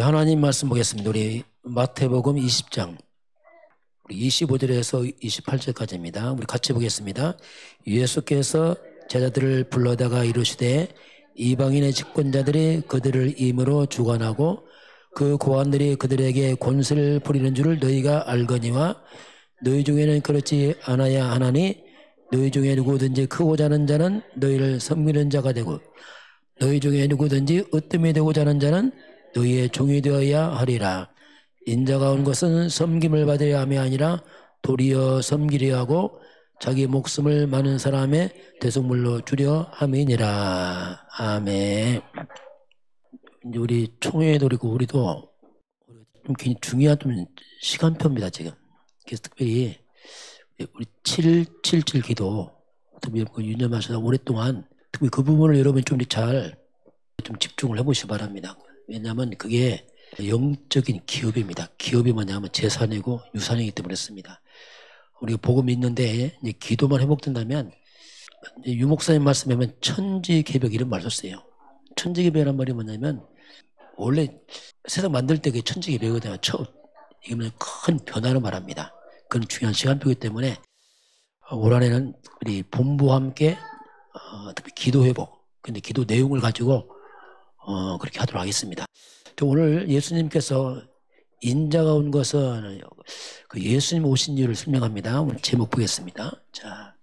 하나님 말씀 보겠습니다. 우리 마태복음 20장 우리 25절에서 28절까지입니다. 우리 같이 보겠습니다. 예수께서 제자들을 불러다가 이르시되 이방인의 집권자들이 그들을 임으로 주관하고 그 고관들이 그들에게 권세를 부리는 줄을 너희가 알거니와 너희 중에는 그렇지 않아야 하나니 너희 중에 누구든지 크고자 하는 자는 너희를 섬기는 자가 되고 너희 중에 누구든지 으뜸이 되고자 하는 자는 너희의 종이 되어야 하리라. 인자가 온 것은 섬김을 받으려 함이 아니라 도리어 섬기려 하고 자기 목숨을 많은 사람의 대속물로 주려 함이니라. 아멘. 이제 우리 총회도 우리도 좀 굉장히 중요한 좀 시간표입니다 지금. 그래서 특별히 우리 777 기도 특별히 유념하셔서 오랫동안 특히 그 부분을 여러분이 좀 잘 좀 집중을 해보시기 바랍니다. 왜냐하면 그게 영적인 기업입니다. 기업이 뭐냐면 재산이고 유산이기 때문에 그렇습니다. 우리가 복음이 있는데 이제 기도만 회복된다면 이제 유 목사님 말씀에 보면 천지개벽 이런 말 썼어요. 천지개벽이란 말이 뭐냐면 원래 세상 만들 때 그게 천지개벽이거든요. 이게 큰 변화를 말합니다. 그건 중요한 시간표이기 때문에 올 한해는 우리 본부와 함께 특히 기도 회복, 근데 기도 내용을 가지고 그렇게 하도록 하겠습니다. 오늘 예수님께서 인자가 온 것은 그 예수님 오신 이유를 설명합니다. 오늘 제목 보겠습니다. 자,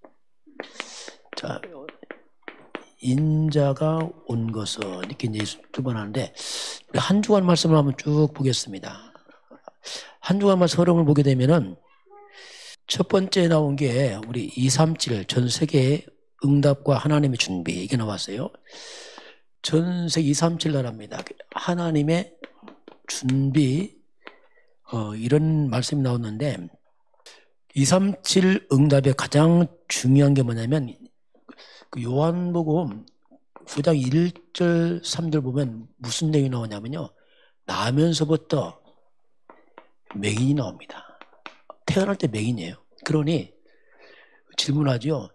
인자가 온 것은 이렇게 이제 두 번 하는데 우리 한 주간 말씀을 한번 쭉 보겠습니다. 한 주간 말씀 흐름을 보게 되면은 첫 번째 나온 게 우리 237 전 세계의 응답과 하나님의 준비 이게 나왔어요. 전 세계 237 나라입니다. 하나님의 준비 이런 말씀이 나오는데 237 응답의 가장 중요한 게 뭐냐면 그 요한복음 9장 1절 3절 보면 무슨 내용이 나오냐면요. 나면서부터 맹인이 나옵니다. 태어날 때 맹인이에요. 그러니 질문하죠.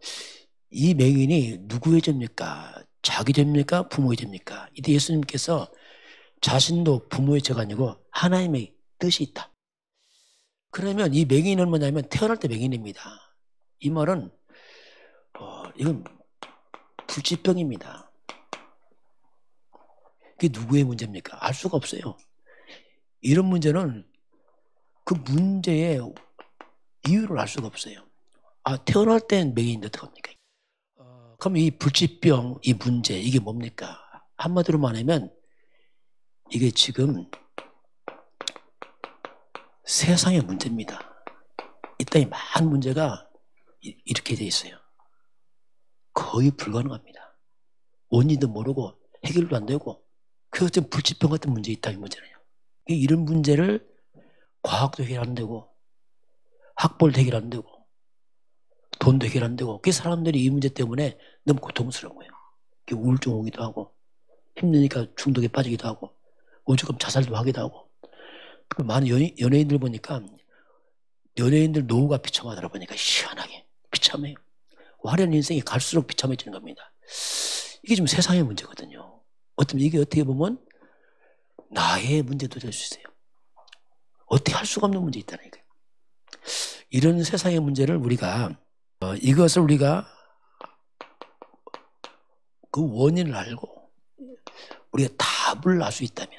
이 맹인이 누구의 죄입니까? 자기 죄입니까? 부모의 죄입니까? 이때 예수님께서 자신도 부모의 죄가 아니고 하나님의 뜻이 있다. 그러면 이 맹인은 뭐냐면 태어날 때 맹인입니다. 이 말은 이건 불치병입니다. 그게 누구의 문제입니까? 알 수가 없어요. 이런 문제는 그 문제의 이유를 알 수가 없어요. 태어날 땐 맹인인데 어떡합니까? 그럼 이 불치병, 이 문제, 이게 뭡니까? 한마디로 말하면 이게 지금 세상의 문제입니다. 이 땅에 많은 문제가 이렇게 돼 있어요. 거의 불가능합니다. 원인도 모르고 해결도 안 되고 그것 때문에 불치병 같은 문제 있다 이 문제네요. 이런 문제를 과학도 해결 안 되고 학벌도 해결 안 되고 돈도 해결 안 되고 그 사람들이 이 문제 때문에 너무 고통스러운 거예요. 우울증 오기도 하고 힘드니까 중독에 빠지기도 하고 오죽하면 자살도 하기도 하고 많은 연예인들 보니까 연예인들 노후가 비참하다 보니까 시원하게 비참해요. 화려한 인생이 갈수록 비참해지는 겁니다. 이게 지금 세상의 문제거든요. 이게 어떻게 보면 나의 문제도 될 수 있어요. 어떻게 할 수가 없는 문제 있다는 거예요. 이런 세상의 문제를 이것을 우리가 그 원인을 알고 우리가 답을 알 수 있다면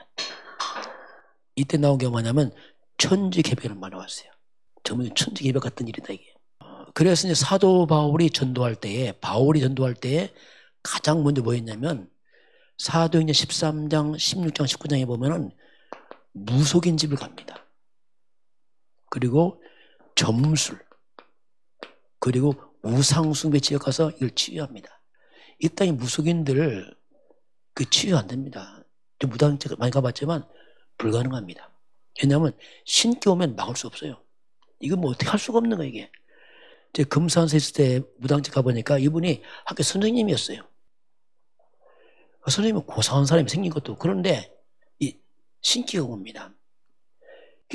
이때 나온 게 뭐냐면 천지개벽을 말해왔어요. 정말 천지개벽 같은 일이다 이게. 그래서 이제 사도 바울이 전도할 때에 가장 먼저 뭐였냐면 사도행전 13장, 16장, 19장에 보면은 무속인 집을 갑니다. 그리고 점술, 그리고 우상숭배 지역 가서 이걸 치유합니다. 이 땅의 무속인들 치유 안 됩니다. 무당책 많이 가봤지만 불가능합니다. 왜냐하면 신기 오면 막을 수 없어요. 이건 뭐 어떻게 할 수가 없는 거예요 이게. 제가 금산서 있을 때 무당책 가보니까 이분이 학교 선생님이었어요. 선생님은 고상한 사람이 생긴 것도 그런데 이 신기가 옵니다.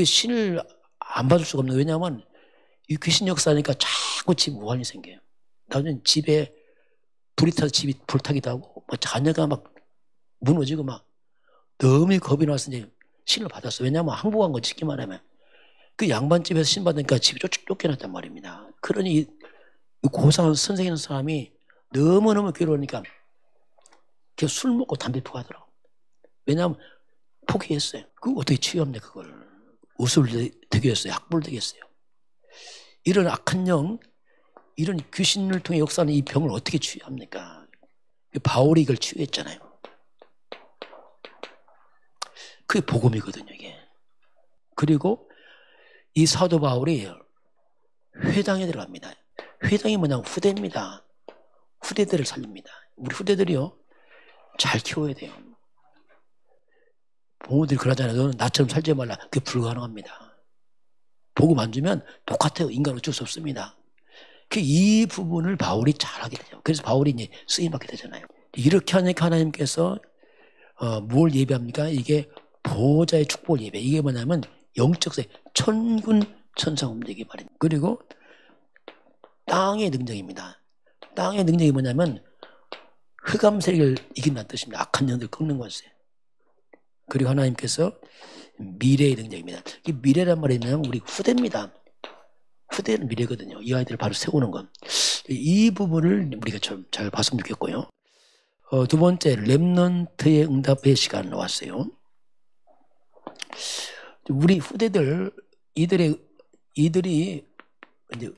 신을 안 받을 수가 없는 거예요. 왜냐하면 이 귀신 역사니까 자꾸 집 무한이 생겨요. 나중에 집에 불이 타서 집이 불타기도 하고 자녀가 막 무너지고 막 너무 겁이 나서 이제 신을 받았어. 왜냐하면 항복한 거 쉽게 말하면. 그 양반집에서 신 받으니까 집에 쫓겨났단 말입니다. 그러니 이 고상한 선생이라는 사람이 너무너무 괴로우니까 그냥 술 먹고 담배 피고 하더라고. 왜냐하면 포기했어요. 그거 어떻게 치유합니까, 그걸. 우술 되겠어요. 학불 되겠어요. 이런 악한 영, 이런 귀신을 통해 역사하는 이 병을 어떻게 치유합니까? 바울이 이걸 치유했잖아요. 그게 복음이거든요, 이게. 그리고 이 사도 바울이 회당에 들어갑니다. 회당이 뭐냐면 후대입니다. 후대들을 살립니다. 우리 후대들이요, 잘 키워야 돼요. 부모들이 그러잖아요. 너는 나처럼 살지 말라. 그게 불가능합니다. 복음 안 주면 똑같아요. 인간 어쩔 수 없습니다. 이 부분을 바울이 잘하게 되죠. 그래서 바울이 이제 쓰임받게 되잖아요. 이렇게 하니까 하나님께서 뭘 예배합니까? 이게 보호자의 축복을 예배. 이게 뭐냐면 영적 세, 천군 천사 움직이기 말입니다. 그리고 땅의 능력입니다. 땅의 능력이 뭐냐면 흑암 세력을 이긴다는 뜻입니다. 악한 영들 꺾는 것이에요. 그리고 하나님께서 미래의 능력입니다. 이 미래란 말이 뭐냐면 우리 후대입니다. 후대는 미래거든요. 이 아이들을 바로 세우는 건. 이 부분을 우리가 좀 잘 봤으면 좋겠고요. 두 번째, 렘넌트의 응답의 시간 나왔어요. 우리 후대들, 이들이 이제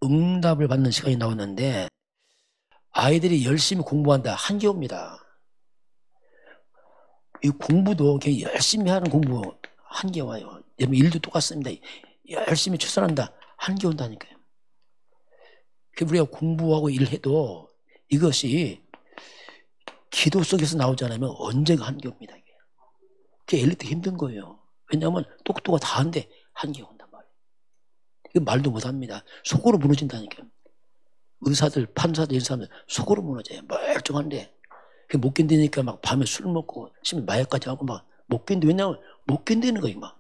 응답을 받는 시간이 나왔는데 아이들이 열심히 공부한다. 한계입니다. 이 공부도 그냥 열심히 하는 공부 한계 와요. 여러분 일도 똑같습니다. 열심히 최선한다. 한계 온다니까요. 우리가 공부하고 일해도 이것이 기도 속에서 나오지 않으면 언젠가 한계 옵니다. 그게 엘리트 힘든 거예요. 왜냐하면 똑똑하 다 하는데 한계 온단 말이에요. 이거 말도 못합니다. 속으로 무너진다니까요. 의사들, 판사들, 이런 사람들 속으로 무너져요. 멀쩡한데 못 견디니까 막 밤에 술 먹고 심지어 마약까지 하고 막 못 견디. 왜냐하면 못 견디는 거예요. 막.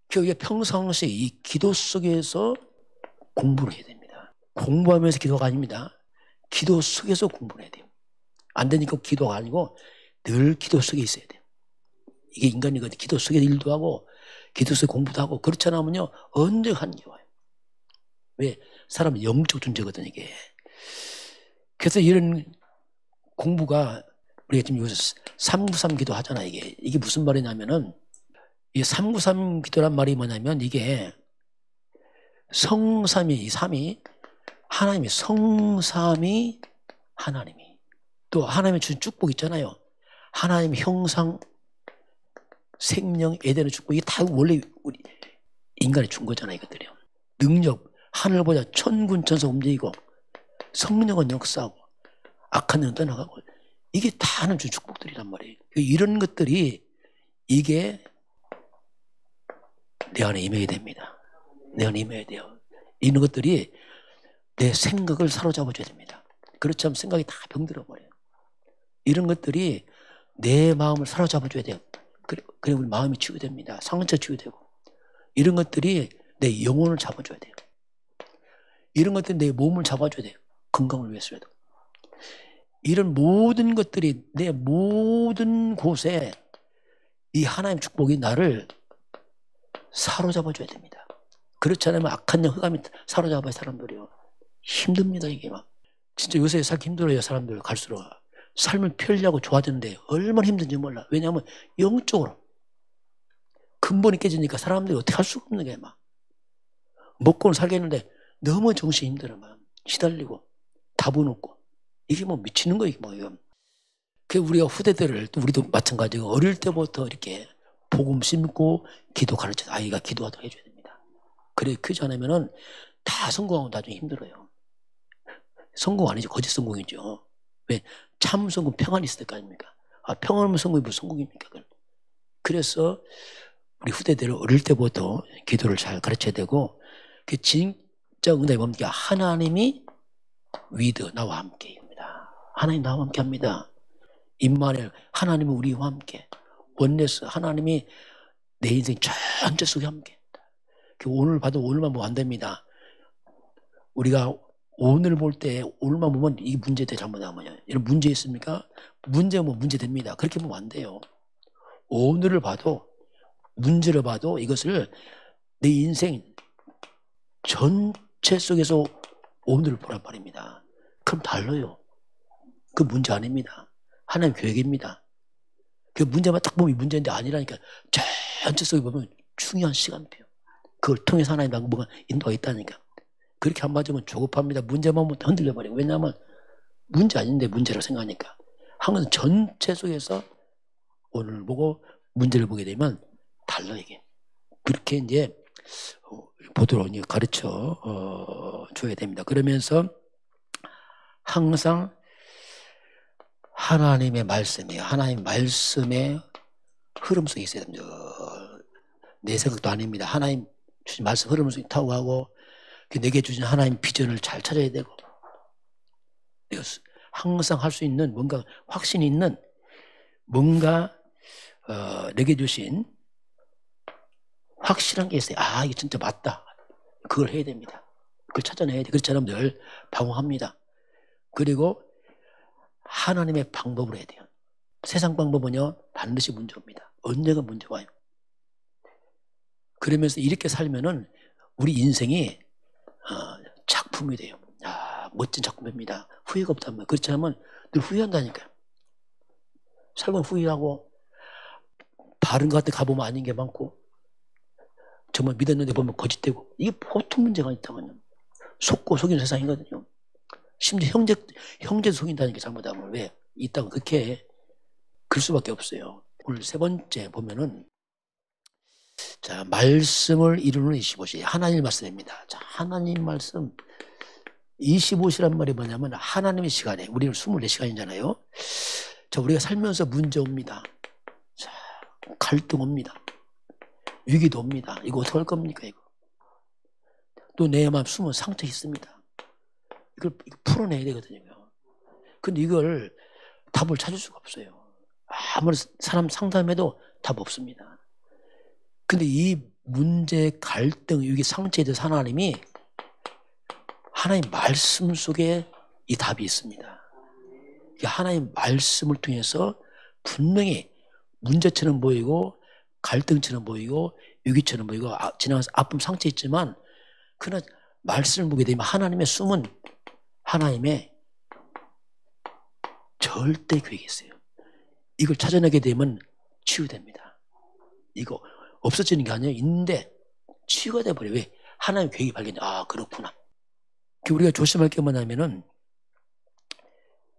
그게 평상시에 이 기도 속에서 공부를 해야 됩니다. 공부하면서 기도가 아닙니다. 기도 속에서 공부를 해야 돼요. 안 되니까 기도가 아니고 늘 기도 속에 있어야 돼요. 이게 인간이거든요. 기도 속에 일도 하고 기도 속에 공부도 하고 그렇지 않으면요 언제 한계 와요. 왜? 사람은 영적 존재거든요. 이게. 그래서 이런 공부가 우리가 지금 요새 393 기도 하잖아. 이게 무슨 말이냐면은 이 393 기도란 말이 뭐냐면 이게 성삼위, 삼위 하나님이 성삼위 하나님이 또 하나님이 주신 축복 있잖아요. 하나님 형상 생명 에덴의 축복 이게 다 원래 우리 인간이 준 거잖아요. 이것들이요. 능력 하늘보다 천군 천사 움직이고 성령은 역사하고 악한 영은 떠나가고 이게 다 하나님 준 축복들이란 말이에요. 이런 것들이 이게 내 안에 임해야 됩니다. 내 안에 임해야 돼요. 이런 것들이 내 생각을 사로잡아줘야 됩니다. 그렇지 않으면 생각이 다 병들어 버려요. 이런 것들이 내 마음을 사로잡아줘야 돼요. 그래 우리 마음이 치유됩니다. 상처 치유되고 이런 것들이 내 영혼을 잡아줘야 돼요. 이런 것들이 내 몸을 잡아줘야 돼요. 건강을 위해서라도. 이런 모든 것들이 내 모든 곳에 이 하나님 축복이 나를 사로잡아줘야 됩니다. 그렇지 않으면 악한 영 흑암이 사로잡아요. 사람들이요. 힘듭니다. 이게 막. 진짜 요새 살기 힘들어요. 사람들 갈수록. 삶을 편리하고 좋아지는데 얼마나 힘든지 몰라. 왜냐하면 영적으로 근본이 깨지니까 사람들이 어떻게 할 수가 없는 게 막. 먹고는 살겠는데 너무 정신이 힘들어. 막. 시달리고 답은 없고. 이게 뭐 미치는 거예요. 뭐 이거. 그 우리가 후대들을 또 우리도 마찬가지고 어릴 때부터 이렇게 복음 심고 기도 가르쳐 아이가 기도하도록 해줘야 됩니다. 그래 크지 않으면은 다 성공하고 나중에 힘들어요. 성공 아니죠. 거짓 성공이죠. 왜? 참 성공 평안이 있을 거 아닙니까? 평안 없는 성공이 무슨 성공입니까? 그래서 우리 후대들을 어릴 때부터 기도를 잘 가르쳐야 되고 그 진짜 응답이 뭡니까? 하나님이 위드 나와 함께입니다. 하나님 나와 함께합니다. 임마누엘 하나님은 우리와 함께. 원네스 하나님이 내 인생 전체 속에 함께. 오늘 봐도 오늘만 보면 안 됩니다. 우리가 오늘 볼 때 오늘만 보면 이 문제 때 잘못하면 이런 문제 있습니까? 문제 뭐 문제 됩니다. 그렇게 보면 안 돼요. 오늘을 봐도 문제를 봐도 이것을 내 인생 전체 속에서 오늘을 보란 말입니다. 그럼 달라요. 그 문제 아닙니다. 하나님 계획입니다. 그 문제만 딱 보면 문제인데 아니라니까. 전체 속에 보면 중요한 시간표요. 그걸 통해서 하나님 뭐가 인도가 있다니까. 그렇게 안 맞으면 조급합니다. 문제만 보면 흔들려버리고. 왜냐하면 문제 아닌데 문제라고 생각하니까. 항상 전체 속에서 오늘 보고 문제를 보게 되면 달라 이게. 그렇게 이제 보도록 가르쳐 줘야 됩니다. 그러면서 항상 하나님의 말씀이에요. 하나님 말씀의 흐름 속에 있어야 됩니다. 내 생각도 아닙니다. 하나님 주신 말씀 흐름 속에 타고 가고 내게 주신 하나님 비전을 잘 찾아야 되고 항상 할 수 있는 뭔가 확신이 있는 뭔가 내게 주신 확실한 게 있어요. 아, 이게 진짜 맞다. 그걸 해야 됩니다. 그걸 찾아내야 돼. 그렇지 않으면 늘 방황합니다. 그리고 하나님의 방법으로 해야 돼요. 세상 방법은요 반드시 문제 옵니다. 언젠가 문제 와요. 그러면서 이렇게 살면은 우리 인생이 작품이 돼요. 아, 멋진 작품입니다. 후회가 없단 말이에요. 그렇지 않으면 늘 후회한다니까요. 살면 후회하고 바른 것 같아 가보면 아닌 게 많고 정말 믿었는데 보면 거짓되고 이게 보통 문제가 있다고요. 속고 속이는 세상이거든요. 심지어 형제도 속인다니까 잘못하면. 왜? 있다고 그렇게 그럴 수밖에 없어요. 오늘 세 번째 보면은 자, 말씀을 이루는 25시 하나님 말씀입니다. 자, 하나님 말씀 25시란 말이 뭐냐면 하나님의 시간에 우리는 24시간이잖아요. 자, 우리가 살면서 문제 옵니다. 자, 갈등 옵니다. 위기도 옵니다. 이거 어떻게 할 겁니까 이거? 또 내 마음 숨은 상처 있습니다. 이걸 풀어내야 되거든요. 근데 이걸 답을 찾을 수가 없어요. 아무리 사람 상담해도 답 없습니다. 근데 이 문제, 갈등, 위기, 상처에 대해서 하나님이 하나님 말씀 속에 이 답이 있습니다. 하나님 말씀을 통해서 분명히 문제처럼 보이고 갈등처럼 보이고 위기처럼 보이고 지나가서 아픔 상처 있지만 그러나 말씀을 보게 되면 하나님의 숨은 하나님의 절대 계획이 있어요. 이걸 찾아내게 되면 치유됩니다. 이거 없어지는 게 아니에요. 있는데 치유가 돼버려요. 왜? 하나님의 계획이 발견돼. 아, 그렇구나. 우리가 조심할 게 뭐냐면은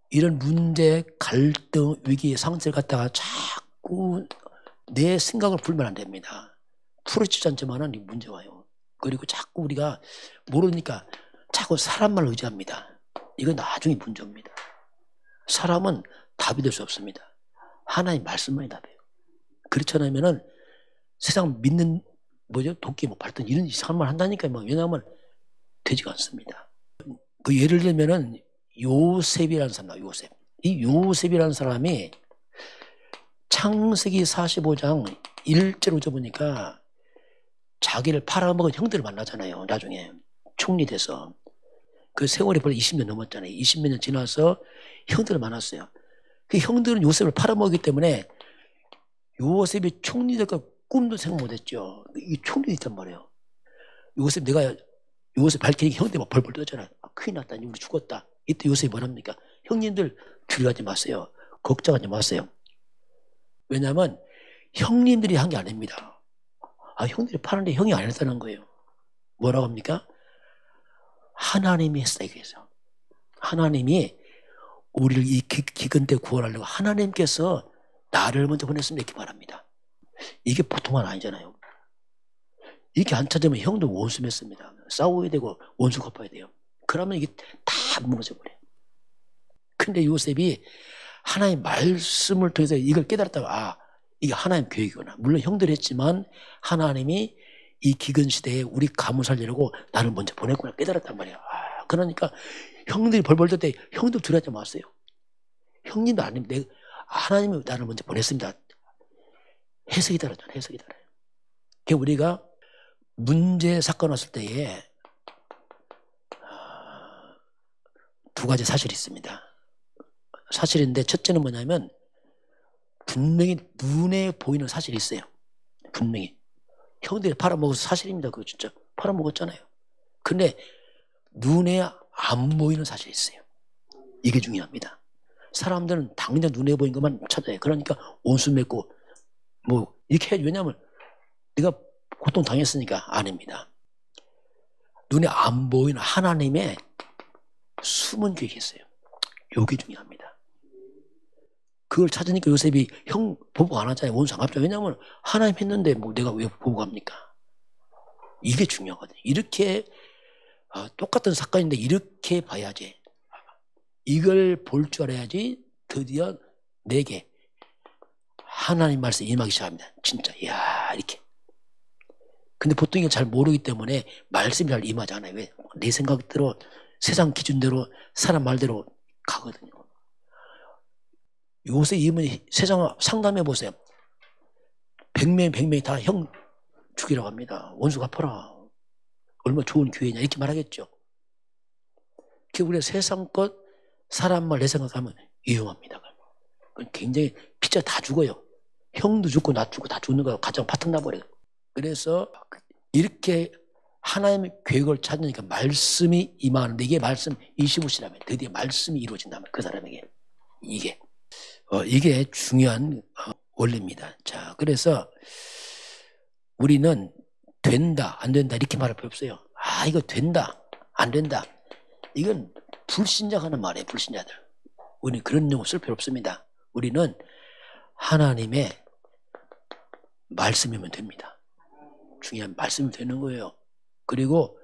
이런 문제, 갈등, 위기, 상처를 갖다가 자꾸 내 생각을 풀면 안 됩니다. 풀어지지 않지만은 문제 와요. 그리고 자꾸 우리가 모르니까 자꾸 사람만 의지합니다. 이건 나중에 문제입니다. 사람은 답이 될 수 없습니다. 하나님 말씀만이 답이에요. 그렇지 않으면은 세상 믿는 도끼 발등 이런 이상한 말 한다니까요. 왜냐하면 되지가 않습니다. 그 예를 들면은 요셉이라는 사람, 요셉. 이 요셉이라는 사람이 창세기 45장 1절로 보니까 자기를 팔아먹은 형들을 만나잖아요. 나중에 총리 돼서. 그 세월이 벌써 20년 넘었잖아요. 20몇 년 지나서 형들을 만났어요. 그 형들은 요셉을 팔아먹기 때문에 요셉이 총리 될까 꿈도 생각 못했죠. 이 총리 있단 말이에요. 요셉 밝히니까 형들 막 벌벌 떠잖아요. 아, 큰일 났다. 우리 죽었다. 이때 요셉이 뭐랍니까? 형님들 두려워하지 마세요. 걱정하지 마세요. 왜냐하면 형님들이 한 게 아닙니다. 아, 형들이 파는데 형이 안 했다는 거예요. 뭐라고 합니까? 하나님이 했어. 이게서 하나님이 우리를 이 기근 때 구원하려고 하나님께서 나를 먼저 보냈습니다. 이렇게 말합니다. 이게 보통은 아니잖아요. 이렇게 안 찾으면 형도 원수 맺습니다. 싸워야 되고 원수 갚아야 돼요. 그러면 이게 다 무너져버려요. 근데 요셉이 하나님 말씀을 통해서 이걸 깨달았다가 이게 하나님 계획이구나. 물론 형들이 했지만 하나님이 이 기근 시대에 우리 가문 살리려고 나를 먼저 보냈구나 깨달았단 말이야. 그러니까 형들이 벌벌 뜰 때 형들 두려워하지 마세요. 형님도 아닙니다. 하나님이 나를 먼저 보냈습니다. 해석이 다르잖아요. 해석이 다르요. 그러니까 우리가 문제 사건 왔을 때에 두 가지 사실이 있습니다. 사실인데 첫째는 뭐냐면 분명히 눈에 보이는 사실이 있어요. 분명히. 형들이 팔아먹어서 사실입니다. 그거 진짜. 팔아먹었잖아요. 근데 눈에 안 보이는 사실이 있어요. 이게 중요합니다. 사람들은 당장 눈에 보이는 것만 찾아요. 그러니까 온수 맺고 뭐 이렇게 해야지. 왜냐하면 내가 고통 당했으니까. 아닙니다. 눈에 안 보이는 하나님의 숨은 계획이 있어요. 이게 중요합니다. 그걸 찾으니까 요셉이 형 보복 안 하잖아요. 원수 안 갚잖아요. 왜냐하면 하나님 했는데 뭐 내가 왜 보복합니까? 이게 중요하거든요. 이렇게 똑같은 사건인데 이렇게 봐야지. 이걸 볼 줄 알아야지 드디어 내게 하나님 말씀 임하기 시작합니다. 진짜 이야 이렇게. 근데 보통 이걸 잘 모르기 때문에 말씀이 잘 임하지 않아요. 왜? 내 생각대로 세상 기준대로 사람 말대로 가거든요. 요새 이분이 세상 상담해 보세요. 100명이 다 형 죽이라고 합니다. 원수 갚아라. 얼마나 좋은 기회냐 이렇게 말하겠죠. 우리가 세상 것 사람 말 내 생각하면 위험합니다. 굉장히 피자 다 죽어요. 형도 죽고 나 죽고 다 죽는 거야. 가정 파탄 나버려요. 그래서 이렇게 하나님의 계획을 찾으니까 말씀이 임하는데 이게 말씀 25시라면 드디어 말씀이 이루어진다면 그 사람에게 이게 중요한 원리입니다. 자, 그래서 우리는 된다 안 된다 이렇게 말할 필요 없어요. 이거 된다 안 된다 이건 불신자가 하는 말이에요. 불신자들. 우리는 그런 용어 쓸 필요 없습니다. 우리는 하나님의 말씀이면 됩니다. 중요한 말씀이 되는 거예요. 그리고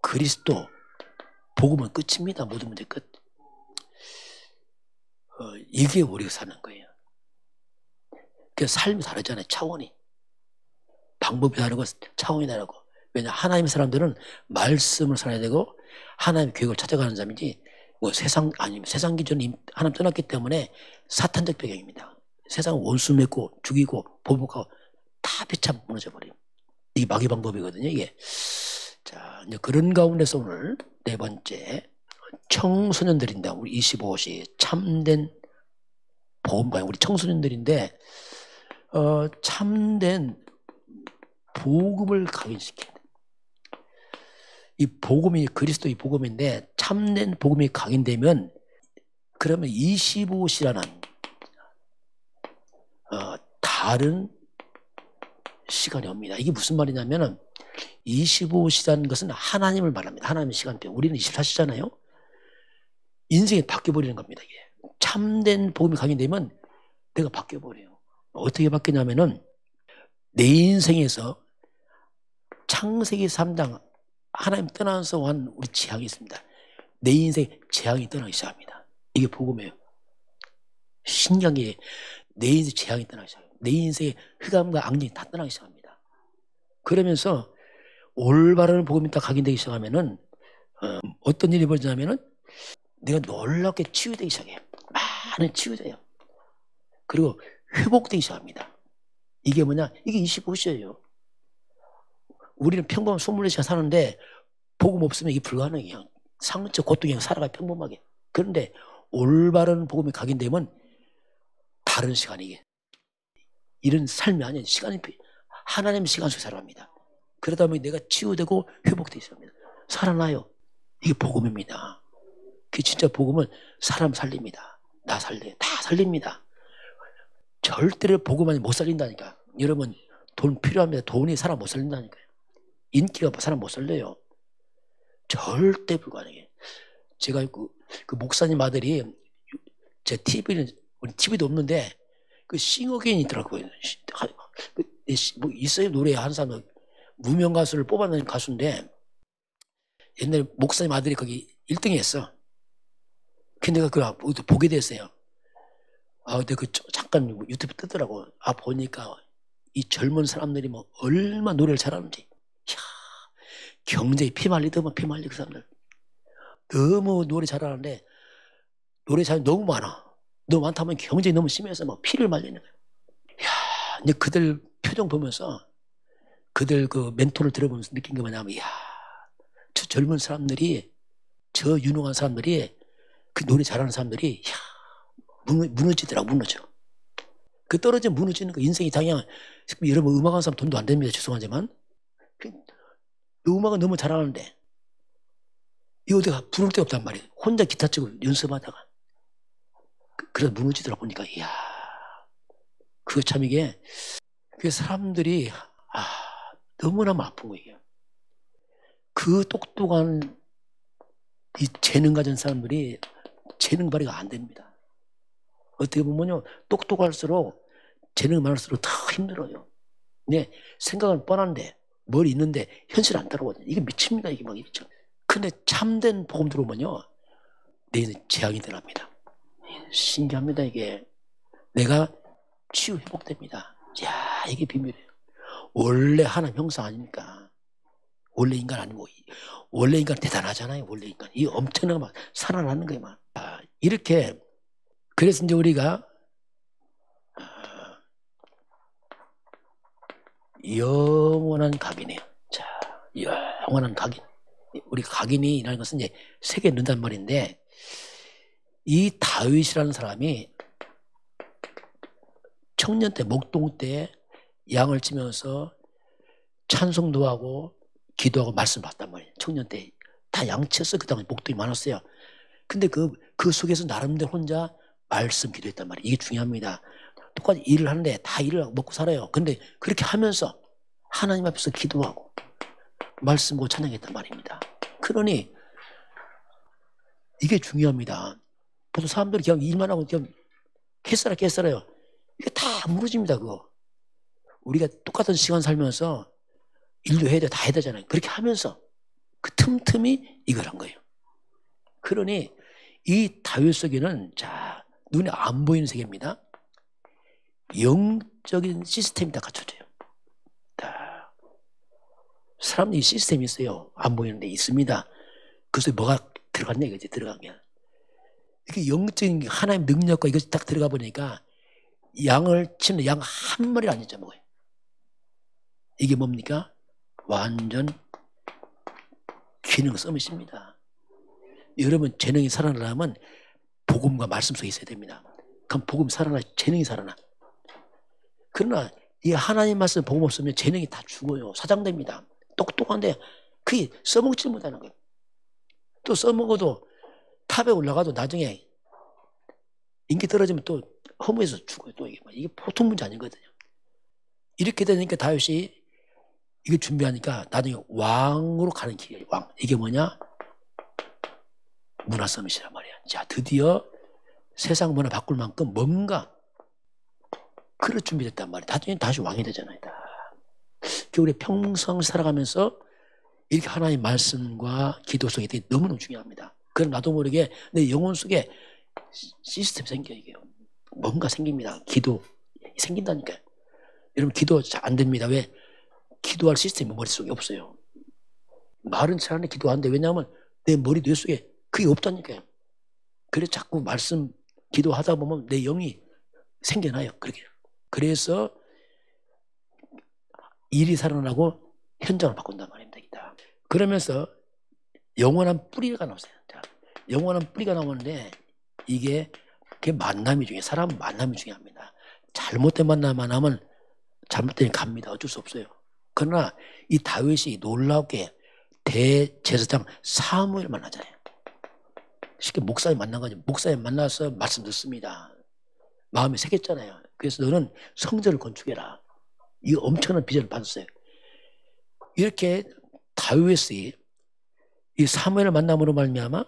그리스도 복음은 끝입니다. 모든 문제 끝. 이게 우리가 사는 거예요. 그 삶이 다르잖아요. 차원이. 방법이 다르고 차원이 다르고. 왜냐 하나님의 사람들은 말씀을 살아야 되고 하나님의 계획을 찾아가는 사람이지 뭐 세상 아니면 세상 기준이 하나님 떠났기 때문에 사탄적 배경입니다. 세상 원수 맺고 죽이고 보복하고 다 비참 무너져 버려요. 이게 마귀 방법이거든요. 이게. 자, 이제 그런 가운데서 오늘 네 번째 청소년들인데 우리 25시 참된 복음가요. 우리 청소년들인데 참된 복음을 각인시켜야 돼. 이 복음이 그리스도의 복음인데 참된 복음이 각인되면 그러면 25시라는 다른 시간이 옵니다. 이게 무슨 말이냐면은 25시라는 것은 하나님을 말합니다. 하나님의 시간대. 우리는 24시잖아요. 인생이 바뀌어버리는 겁니다. 이게. 참된 복음이 각인되면 내가 바뀌어버려요. 어떻게 바뀌냐면은 내 인생에서 창세기 3장 하나님 떠나서 한 우리 재앙이 있습니다. 내 인생 재앙이 떠나기 시작합니다. 이게 복음이에요. 신기한 게 내 인생 재앙이 떠나기 시작합니다. 내 인생의 흑암과 악령이 다 떠나기 시작합니다. 그러면서 올바른 복음이 딱 각인되기 시작하면은 어떤 일이 벌어지냐면은 내가 놀랍게 치유되기 시작해요. 많은 치유돼요. 그리고 회복되기 시작합니다. 이게 뭐냐? 이게 25시예요. 우리는 평범한 24시간 사는데 복음 없으면 이게 불가능해요. 상처, 고통이 살아가요. 평범하게. 그런데 올바른 복음이 각인되면 다른 시간이 이게. 이런 삶이 아니에요. 시간이 하나님의 시간 속에 살아갑니다. 그러다 보니 내가 치유되고 회복되기 시작합니다. 살아나요. 이게 복음입니다. 그 진짜 복음은 사람 살립니다. 나 살려요. 다 살립니다. 절대로 복음만이 못 살린다니까. 여러분 돈 필요합니다. 돈이 사람 못 살린다니까요. 인기가 사람 못 살려요. 절대 불가능해요. 제가 그 목사님 아들이 제 TV도 없는데 그 싱어게인이 있더라고요. 뭐 있어요. 노래 한 사람 무명 가수를 뽑아내는 가수인데 옛날에 목사님 아들이 거기 1등 했어. 근데 내가 그걸 보게 됐어요. 근데 잠깐 유튜브 뜨더라고. 보니까 이 젊은 사람들이 뭐 얼마나 노래를 잘하는지. 이야, 경제에 피말리더만 피말리 그 사람들. 너무 노래 잘하는데 노래 잘하는 너무 많아. 너무 많다면 경쟁이 너무 심해서 막 피를 말리는 거야. 이야, 근데 그들 표정 보면서 그들 그 멘토를 들어보면서 느낀 게 뭐냐면, 이야, 저 젊은 사람들이, 저 유능한 사람들이, 그 노래 잘하는 사람들이, 이야, 무너지더라고, 무너져. 그 떨어지면 무너지는 거. 인생이 당연. 여러분 음악하는 사람 돈도 안 됩니다. 죄송하지만. 음악은 너무 잘하는데 이 어디가 부를 데 없단 말이에요. 혼자 기타 치고 연습하다가 그래서 무너지더라 보니까 이야 그거 참 이게 사람들이 너무너무 아픈 거예요. 그 똑똑한 이 재능 가진 사람들이 재능 발휘가 안 됩니다. 어떻게 보면요 똑똑할수록 재능이 많을수록 더 힘들어요. 네, 생각은 뻔한데 머리 있는데 현실 안 따라오거든요. 이게 미칩니다. 이게 막 이렇죠. 근데 참된 복음 들어오면요 내 재앙이 드러납니다. 신기합니다. 이게 내가 치유 회복됩니다. 야 이게 비밀이에요. 원래 하나님 형상 아닙니까? 원래 인간 아니고 원래 인간 대단하잖아요. 원래 인간 이 엄청나게 막 살아나는 거예요. 막 이렇게 그래서 이제 우리가 영원한 각인이에요. 자, 영원한 각인. 우리 각인이라는 것은 이제 세계 넣는단 말인데 이 다윗이라는 사람이 청년 때 목동 때 양을 치면서 찬송도 하고 기도하고 말씀 받단 말이에요. 청년 때 다 양치였어요. 그 다음에 목동이 많았어요. 근데 그 속에서 나름대로 혼자 말씀 기도했단 말이에요. 이게 중요합니다. 똑같이 일을 하는데 다 일을 먹고 살아요. 근데 그렇게 하면서 하나님 앞에서 기도하고 말씀하고 찬양했단 말입니다. 그러니 이게 중요합니다. 보통 사람들이 그냥 일만 하고 그냥 깨살아요. 이게 다 무너집니다. 그거. 우리가 똑같은 시간 살면서 일도 해야 돼, 다 해야 되잖아요. 그렇게 하면서 그 틈틈이 이걸 한 거예요. 그러니 이 다윗 속에는 자 눈에 안 보이는 세계입니다. 영적인 시스템이 다 갖춰져요. 사람들이 시스템이 있어요. 안 보이는데 있습니다. 그래서 뭐가 들어갔냐 이거지. 들어간 게 이렇게 영적인 하나님 능력과 이것이 딱 들어가 보니까 양을 치는 양 한 마리를 안 잊어먹어요. 이게 뭡니까? 완전 기능 서밋입니다. 여러분 재능이 살아나려면 복음과 말씀 속에 있어야 됩니다. 그럼 복음 살아나 재능이 살아나. 그러나 이 하나님 말씀 복음 없으면 재능이 다 죽어요. 사장됩니다. 똑똑한데 그게 써먹지 못하는 거예요. 또 써먹어도 탑에 올라가도 나중에 인기 떨어지면 또 허무해서 죽어요. 또 이게 보통 문제 아니거든요. 이렇게 되니까 다윗이 이거 준비하니까 나중에 왕으로 가는 길이에요. 왕. 이게 뭐냐? 문화 서밋이란 말이야. 자, 드디어 세상 문화 바꿀 만큼 뭔가 그럴 준비됐단 말이야. 나중에 다시 왕이 되잖아요. 우리 평생 살아가면서 이렇게 하나님의 말씀과 기도 속에 너무너무 중요합니다. 그럼 나도 모르게 내 영혼 속에 시스템 생겨요. 이게 뭔가 생깁니다. 기도 생긴다니까요. 여러분 기도 잘 안 됩니다. 왜? 기도할 시스템이 머릿속에 없어요. 말은 잘하는데 기도하는데 왜냐하면 내 머리 뇌 속에 그게 없다니까요. 그래서 자꾸 말씀 기도하다 보면 내 영이 생겨나요. 그렇게. 그래서 일이 살아나고 현장을 바꾼단 말입니다. 그러면서 영원한 뿌리가 나왔어요. 영원한 뿌리가 나오는데 이게 만남이 중요해요. 사람은 만남이 중요합니다. 잘못된 만남만 하면 잘못된 갑니다. 어쩔 수 없어요. 그러나 이 다윗이 놀랍게 대제사장 사무엘 만나잖아요. 쉽게 목사님 만난 거죠. 목사님 만나서 말씀 듣습니다. 마음이 새겼잖아요. 그래서 너는 성전을 건축해라. 이 엄청난 비전을 받았어요. 이렇게 다윗이 이 사무엘을 만남으로 말미암아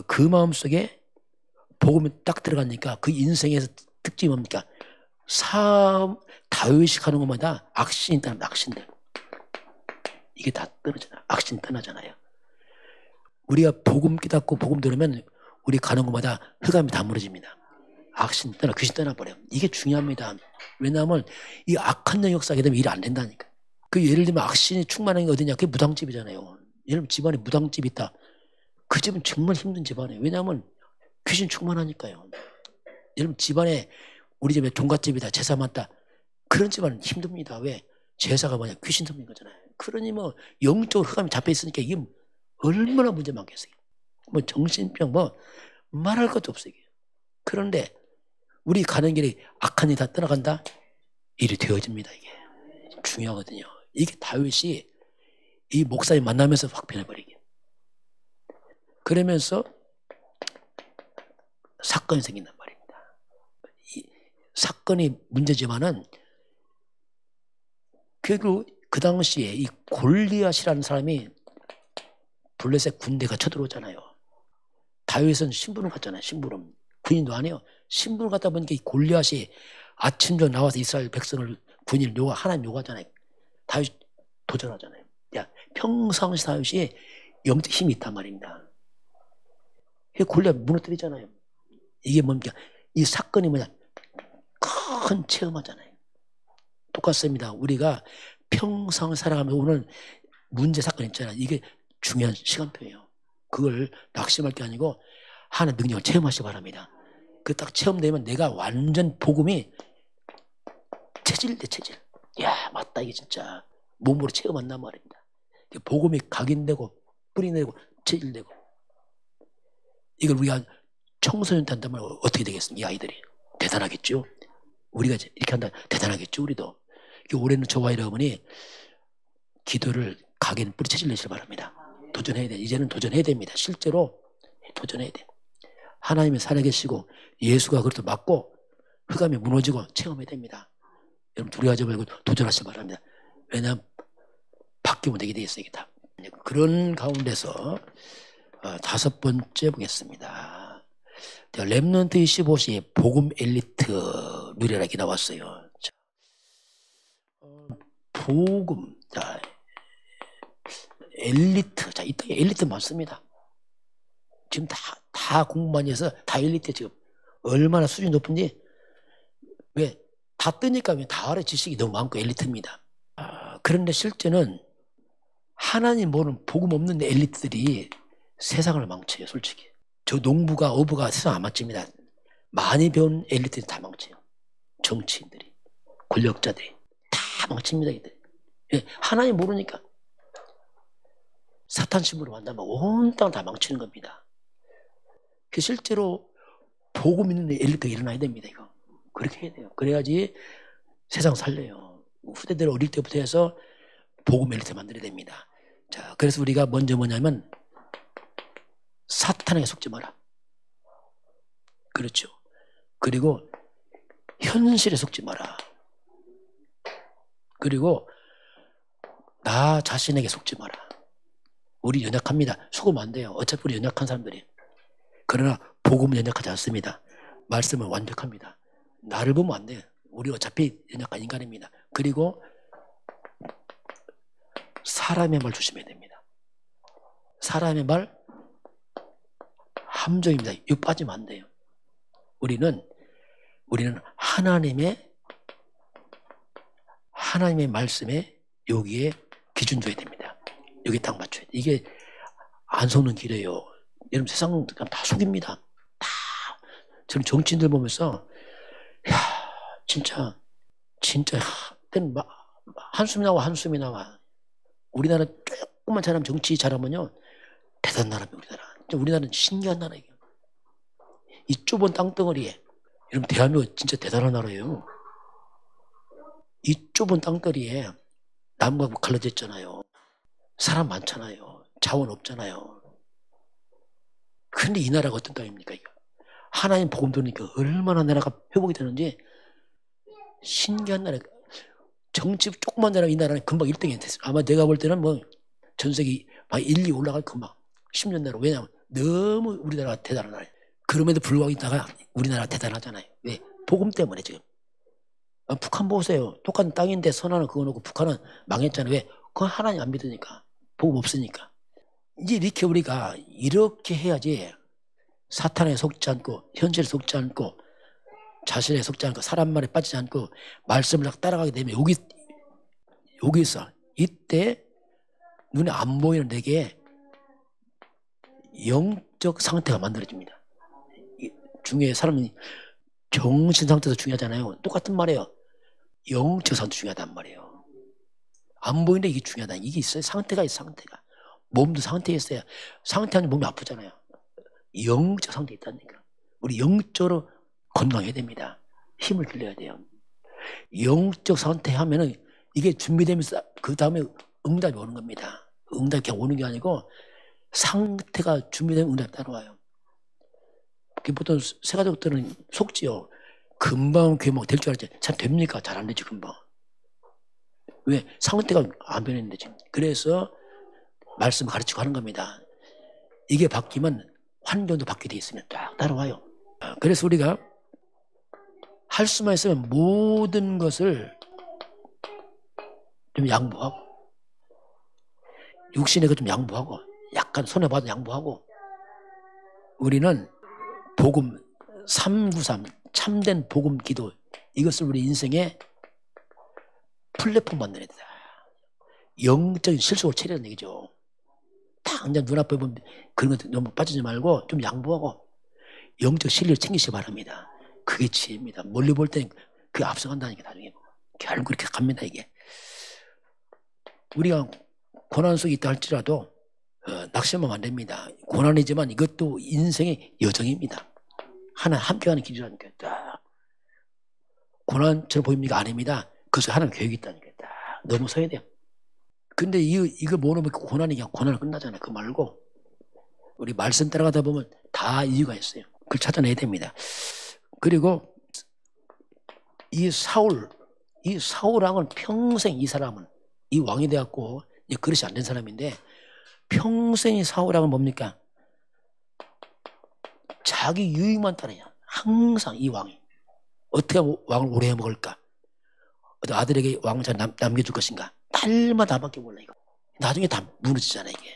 그 마음속에 복음이 딱 들어가니까 그 인생에서 특징이 뭡니까? 다윗이 가는 곳마다 악신이 떠납니다. 악신들. 이게 다 떠나잖아요. 악신 떠나잖아요. 우리가 복음 깨닫고 복음 들으면 우리 가는 곳마다 흑암이 다 무너집니다. 악신 떠나 귀신 떠나버려요. 이게 중요합니다. 왜냐하면 이 악한 영역사게 되면 일이 안 된다니까. 그 예를 들면 악신이 충만한 게 어디냐? 그게 무당집이잖아요. 여러분 집안에 무당집이 있다. 그 집은 정말 힘든 집안이에요. 왜냐하면 귀신 충만하니까요. 여러분 집안에 우리 집에 종갓집이다. 제사 많다. 그런 집안은 힘듭니다. 왜? 제사가 뭐냐? 귀신 덮는 거잖아요. 그러니 뭐 영적으로 흑암이 잡혀 있으니까 이게 얼마나 문제 많겠어요. 뭐 정신병 뭐 말할 것도 없어요. 그런데 우리 가는 길에 악한 일이 다 떠나간다? 일이 되어집니다. 이게 중요하거든요. 이게 다윗이 이 목사님 만나면서 확 변해버리게. 그러면서 사건이 생긴단 말입니다. 이 사건이 문제지만은 결국 그 당시에 이 골리앗이라는 사람이 블레셋 군대가 쳐들어오잖아요. 다윗은 심부름 갔잖아요. 심부름. 군인도 아니에요. 심부름 갔다 보니까 이 골리앗이 아침 저녁 나와서 이스라엘 백성을 군인을 하나님 요구하잖아요. 다윗 도전하잖아요. 야, 평상시 다윗이 영적 힘이 있단 말입니다. 골리앗 무너뜨리잖아요. 이게 뭡니까? 이 사건이 뭐냐? 큰 체험하잖아요. 똑같습니다. 우리가 평상 살아가면서 오는 문제 사건 있잖아요. 이게 중요한 시간표예요. 그걸 낙심할 게 아니고 하나의 능력을 체험하시기 바랍니다. 그 딱 체험되면 내가 완전 복음이 체질돼, 체질. 야, 맞다. 이게 진짜 몸으로 체험한단 말입니다. 복음이 각인되고 뿌리내고 체질되고. 이걸 우리가 청소년 때 한다면 어떻게 되겠습니까? 이 아이들이 대단하겠죠. 우리가 이렇게 한다 대단하겠죠. 우리도. 올해는 저와 여러분이 기도를 각인 뿌리 체질 내시길 바랍니다. 도전해야 돼. 이제는 도전해야 됩니다. 실제로 도전해야 돼. 하나님이 살아계시고 예수가 그것도 맞고 흑암이 무너지고 체험해야 됩니다. 여러분 두려워하지 말고 도전하시기 바랍니다. 왜냐하면 바뀌면 되게 되겠어요. 이게 다. 그런 가운데서 5번째 보겠습니다. 렘넌트 25시 복음 엘리트 누리라 이렇게 나왔어요. 복음, 자, 엘리트. 자, 이 땅에 엘리트 많습니다. 지금 다 공부 많이 해서 다 엘리트 지금. 얼마나 수준이 높은지. 왜? 다 뜨니까 다 알아. 지식이 너무 많고 엘리트입니다. 그런데 실제는 하나님 모르는 복음 없는 엘리트들이 세상을 망쳐요, 솔직히. 저 농부가, 어부가 세상 안 망칩니다. 많이 배운 엘리트들이 다 망쳐요. 정치인들이, 권력자들이. 다 망칩니다, 이들. 예, 하나님 모르니까. 사탄 신부로 만나면 온 땅을 다 망치는 겁니다. 실제로 복음 있는 엘리트가 일어나야 됩니다, 이거. 그렇게 해야 돼요. 그래야지 세상 살려요. 후대들 어릴 때부터 해서 복음 엘리트 만들어야 됩니다. 자, 그래서 우리가 먼저 뭐냐면 사탄에게 속지 마라. 그렇죠. 그리고 현실에 속지 마라. 그리고 나 자신에게 속지 마라. 우리 연약합니다. 속으면 안 돼요. 어차피 우리 연약한 사람들이. 그러나 복음은 연약하지 않습니다. 말씀은 완벽합니다. 나를 보면 안 돼요. 우리 어차피 연약한 인간입니다. 그리고 사람의 말 조심해야 됩니다. 사람의 말 함정입니다. 이거 빠지면 안 돼요. 우리는 하나님의 말씀에 여기에 기준 줘야 됩니다. 여기 딱 맞춰야 돼. 이게 안 속는 길이에요. 여러분 세상 다 속입니다. 다. 저는 정치인들 보면서 야 진짜 한숨이 나와. 우리나라 조금만 잘하면 정치 잘하면요 대단한 나라입니다. 우리나라는 신기한 나라예요. 이 좁은 땅덩어리에 여러분 대한민국 진짜 대단한 나라예요. 이 좁은 땅덩어리에 남과 북 갈라져 있잖아요. 사람 많잖아요. 자원 없잖아요. 근데 이 나라가 어떤 땅입니까? 이거? 하나님 복음 들으니까 얼마나 나라가 회복이 되는지 신기한 나라. 정치 조금만 나라면 이 나라는 금방 1등이 됐어요. 아마 내가 볼 때는 뭐 전 세계 1, 2 올라갈 금방 10년 내로. 왜냐하면 너무 우리나라가 대단한 나라예요. 그럼에도 불구하고 있다가 우리나라가 대단하잖아요. 왜? 복음 때문에 지금. 북한 보세요. 똑같은 땅인데 선하는 그거 놓고 북한은 망했잖아요. 왜? 그건 하나님 안 믿으니까. 복음 없으니까. 이제 이렇게 우리가 이렇게 해야지 사탄에 속지 않고 현실에 속지 않고 자신에 속지 않고 사람 말에 빠지지 않고 말씀을 따라가게 되면 여기서 이때 눈에 안 보이는 내게 영적 상태가 만들어집니다. 중요해. 사람이 정신 상태도 중요하잖아요. 똑같은 말이에요. 영적 상태도 중요하단 말이에요. 안 보이는데 이게 중요하다. 이게 있어요. 상태가 있어요. 상태가. 몸도 상태에 있어야 상태 아니면 몸이 아프잖아요. 영적 상태에 있다니까. 우리 영적으로 건강해야 됩니다. 힘을 길러야 돼요. 영적 선택하면은 이게 준비되면서 그 다음에 응답이 오는 겁니다. 응답이 그냥 오는 게 아니고 상태가 준비되면 응답이 따라와요. 보통 새가족들은 속지요. 금방 귀목 될 줄 알았지. 참 됩니까? 잘 안 되지 금방. 왜? 상태가 안 변했는데 지금. 그래서 말씀 가르치고 하는 겁니다. 이게 바뀌면 환경도 바뀌게 돼 있으면 딱 따라와요. 그래서 우리가 할 수만 있으면 모든 것을 좀 양보하고, 육신의 것 좀 양보하고, 약간 손해봐도 양보하고, 우리는 복음 393 참된 복음 기도, 이것을 우리 인생의 플랫폼 만들어야 된다. 영적인 실속을 차리는 얘기죠. 당장 눈앞에 보면 그런 것 너무 빠지지 말고 좀 양보하고 영적 실력을 챙기시기 바랍니다. 그게 지혜입니다. 멀리 볼 때는 그게 앞서간다니까. 나중에 결국 그렇게 갑니다. 이게 우리가 고난 속에 있다 할지라도 낙심하면 안 됩니다. 고난이지만 이것도 인생의 여정입니다. 하나 함께하는 길이라니까. 고난처럼 보입니까? 아닙니다. 그것에 하나님 계획이 있다니까. 너무 서야 돼요. 근데 이거 모르면 고난이 그냥 고난을 끝나잖아요. 그거 말고 우리 말씀 따라가다 보면 다 이유가 있어요. 그걸 찾아내야 됩니다. 그리고 이 사울왕은 평생, 이 사람은 이 왕이 되었고 그릇이 안 된 사람인데 평생 이 사울왕은 뭡니까? 자기 유익만 따라요. 항상 이 왕이 어떻게 왕을 오래 해먹을까? 아들에게 왕을 잘 남겨줄 것인가? 딸마다 밖에 몰라 이거. 나중에 다 무너지잖아 이게.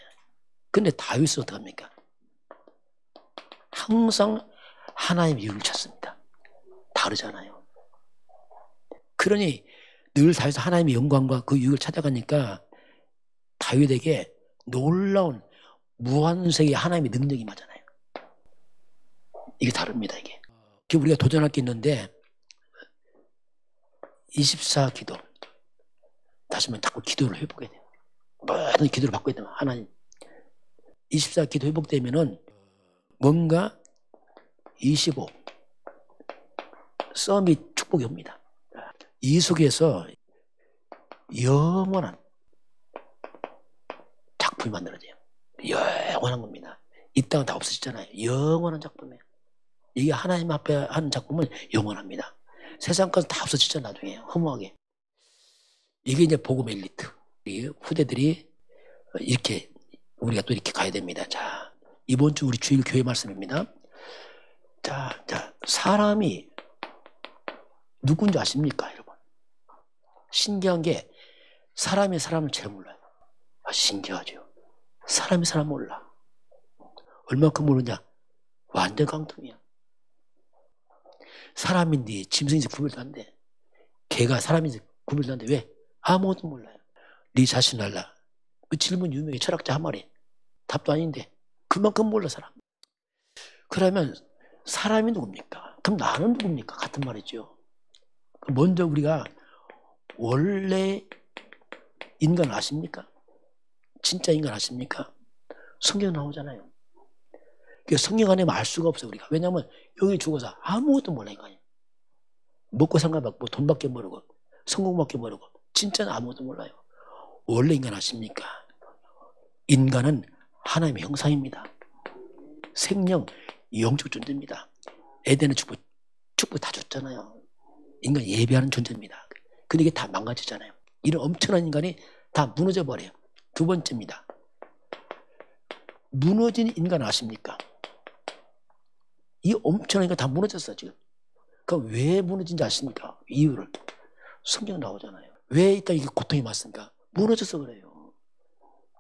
근데 다윗은 어떡합니까? 항상 하나님의 유익을 찾습니다. 다르잖아요. 그러니 늘 다윗은 하나님의 영광과 그 유익을 찾아가니까 다윗에게 놀라운 무한세계의 하나님의 능력이 임하잖아요. 이게 다릅니다 이게. 우리가 도전할 게 있는데 24 기도. 다시 한번 자꾸 기도를 회복해야 돼요. 모든 기도를 받고 있다면 하나님 24 기도 회복되면은 뭔가 25 서밋 축복이 옵니다. 이 속에서 영원한 작품이 만들어져요. 영원한 겁니다. 이 땅은 다 없어지잖아요. 영원한 작품이에요. 이게 하나님 앞에 하는 작품은 영원합니다. 세상 것은 다 없어지잖아요. 나중에 허무하게. 이게 이제 복음 엘리트. 후대들이 이렇게 우리가 또 이렇게 가야 됩니다. 자, 이번 주 우리 주일 교회 말씀입니다. 자, 사람이 누군지 아십니까, 여러분? 신기한 게 사람이 사람을 잘 몰라요. 신기하죠. 사람이 사람 몰라. 얼마큼 모르냐? 완전 깡통이야. 사람인지 짐승인지 구별도 안 돼. 개가 사람인지 구별도 안 돼. 왜? 아무것도 몰라요. 네 자신 알라. 그 질문 유명해. 철학자 한 말이. 답도 아닌데 그만큼 몰라 사람. 그러면 사람이 누굽니까? 그럼 나는 누굽니까? 같은 말이죠. 먼저 우리가 원래 인간 아십니까? 진짜 인간 아십니까? 성경 나오잖아요. 성경 안에 알 수가 없어요 우리가. 왜냐하면 여기 죽어서 아무것도 몰라 인간이. 먹고 상관받고 돈밖에 모르고 성공밖에 모르고 진짜는 아무것도 몰라요. 원래 인간 아십니까? 인간은 하나님의 형상입니다. 생명, 영적 존재입니다. 에덴의 축복 다 줬잖아요. 인간 예배하는 존재입니다. 근데 이게 다 망가지잖아요. 이런 엄청난 인간이 다 무너져 버려요. 두 번째입니다. 무너진 인간 아십니까? 이 엄청난 인간 다 무너졌어요 지금. 그럼 왜 무너진지 아십니까? 이유를. 성경 나오잖아요. 왜 일단 이게 고통이 많습니까? 무너져서 그래요.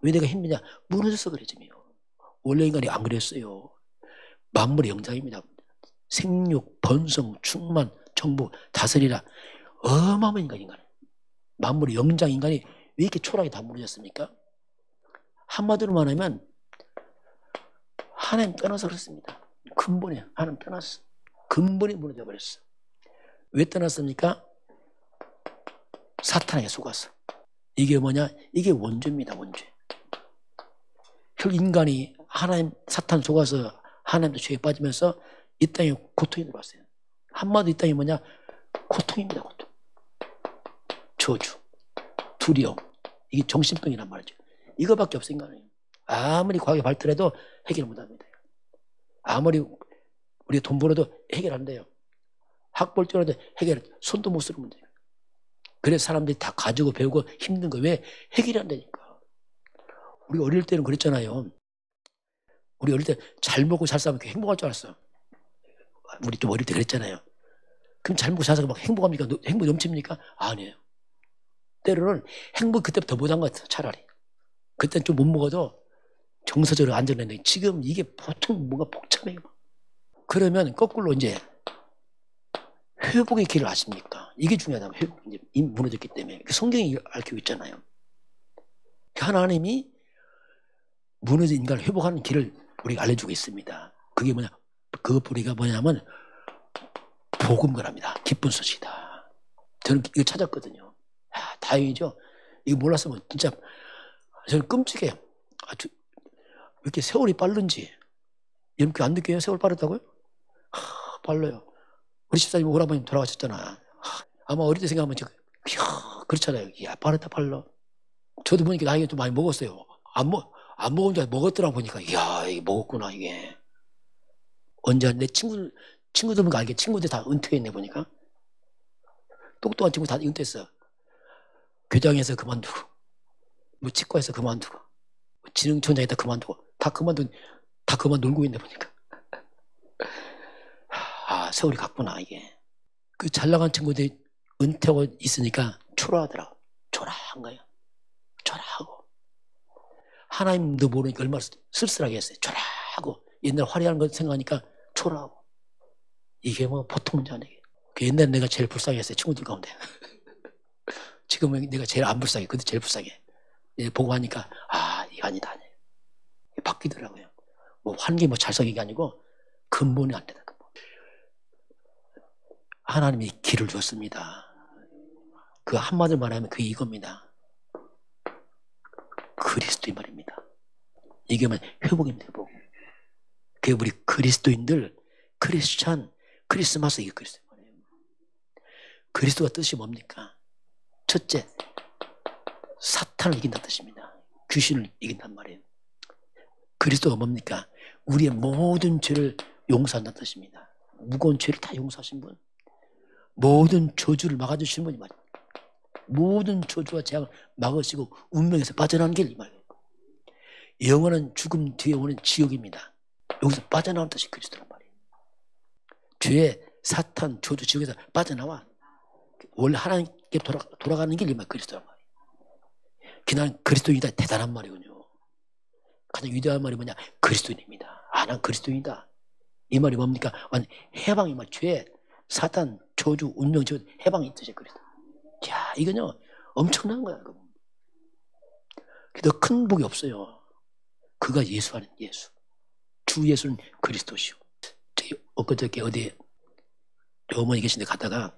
왜 내가 힘드냐? 무너져서 그래 지금요. 원래 인간이 안 그랬어요. 만물의 영장입니다. 생육, 번성, 충만, 정복, 다스리라. 어마어마한 인간. 만물의 영장 인간이 왜 이렇게 초라하게 다 무너졌습니까? 한마디로 말하면 하나님 떠나서 그렇습니다. 근본에 하나님 떠났어. 근본이 무너져 버렸어. 왜 떠났습니까? 사탄에게 속았어. 이게 뭐냐? 이게 원죄입니다. 원죄. 결국 인간이 하나님 사탄 속아서 하나님도 죄에 빠지면서 이 땅에 고통이 들어왔어요. 한마디 이 땅이 뭐냐? 고통입니다. 고통. 저주, 두려움. 이게 정신병이란 말이죠. 이거밖에 없으니까 아무리 과학이 발달해도 해결 못합니다. 아무리 우리가 돈 벌어도 해결 안 돼요. 학벌 뛰어도 해결 손도 못 쓰는 문제예요. 그래서 사람들이 다 가지고 배우고 힘든 거 왜 해결이 안 되니까. 우리 어릴 때는 그랬잖아요. 우리 어릴 때 잘 먹고 잘 싸면 행복할 줄 알았어. 우리 좀 어릴 때 그랬잖아요. 그럼 잘 먹고 잘 싸면 막 행복합니까? 행복 넘칩니까? 아니에요. 때로는 행복 그때부터 못한 것 같아요. 차라리. 그때는 좀 못 먹어도 정서적으로 안전했는데 지금 이게 보통 뭔가 복잡해요. 그러면 거꾸로 이제 회복의 길을 아십니까? 이게 중요하다고. 회복, 이제 이미 무너졌기 때문에. 성경이 알고 있잖아요. 하나님이 무너진 인간을 회복하는 길을 우리가 알려주고 있습니다. 그게 뭐냐? 그 뿌리가 뭐냐면 복음거랍니다. 기쁜 소식이다. 저는 이거 찾았거든요. 다행이죠. 이거 몰랐으면 진짜 저는 끔찍해요. 아주 왜 이렇게 세월이 빠른지. 여러분 안 느껴요? 세월 빠르다고요? 빨라요. 우리 집사님 오라버님 돌아가셨잖아. 아마 어릴 때 생각하면 그렇잖아요. 야, 빠르다 빨라. 저도 보니까 나이가 좀 많이 먹었어요. 안 먹은 줄 알고 먹었더라 보니까 이야 이게 먹었구나 이게. 언제 내 친구들 보니까 알게 친구들 다 은퇴했네 보니까. 똑똑한 친구 다 은퇴했어. 교장에서 그만두고 뭐 치과에서 그만두고 뭐 지능촌장에다 그만두고 다 그만 놀고 있네 보니까. 아 세월이 갔구나 이게. 그 잘 나간 친구들이 은퇴하고 있으니까 초라하더라. 초라한 거예요. 초라하고. 하나님도 모르니까 얼마나 쓸쓸하게 했어요. 초라하고. 옛날 화려한 거 생각하니까 초라하고. 이게 뭐 보통 문제 아니에요. 옛날에 내가 제일 불쌍했어요. 친구들 가운데. 지금은 내가 제일 안 불쌍해. 그때 제일 불쌍해. 보고 하니까 이거 아니다. 바뀌더라고요. 뭐 환경이 뭐 잘생긴 게 아니고 근본이 안 되다. 근본. 하나님이 길을 줬습니다. 그 한마디로 말하면 그게 이겁니다. 그리스도의 말입니다. 이게 뭐 회복입니다. 회복. 그게 우리 그리스도인들 크리스찬 크리스마스 이게 그리스도의 말이에요. 그리스도가 뜻이 뭡니까? 첫째, 사탄을 이긴다는 뜻입니다. 귀신을 이긴단 말이에요. 그리스도가 뭡니까? 우리의 모든 죄를 용서한다는 뜻입니다. 무거운 죄를 다 용서하신 분, 모든 저주를 막아주신 분이 말이에요. 모든 저주와 재앙을 막으시고 운명에서 빠져나오는 길 이 말이에요. 영원한 죽음 뒤에 오는 지옥입니다. 여기서 빠져나오는 뜻이 그리스도란 말이에요. 죄, 사탄, 저주, 지옥에서 빠져나와 원래 하나님께 돌아가는 길이 그리스도란 말이에요. 그냥 그리스도인이다 대단한 말이군요. 가장 위대한 말이 뭐냐? 그리스도인입니다. 난 그리스도인이다. 이 말이 뭡니까? 해방이 말 죄, 사탄, 저주, 운명, 저 해방이 뜻이에요. 그리스도. 야, 이건요 엄청난 거야. 더 큰 복이 없어요. 그가 예수 아닌 예수. 주 예수는 그리스도시오. 엊그저께 어디 어머니 계신데 가다가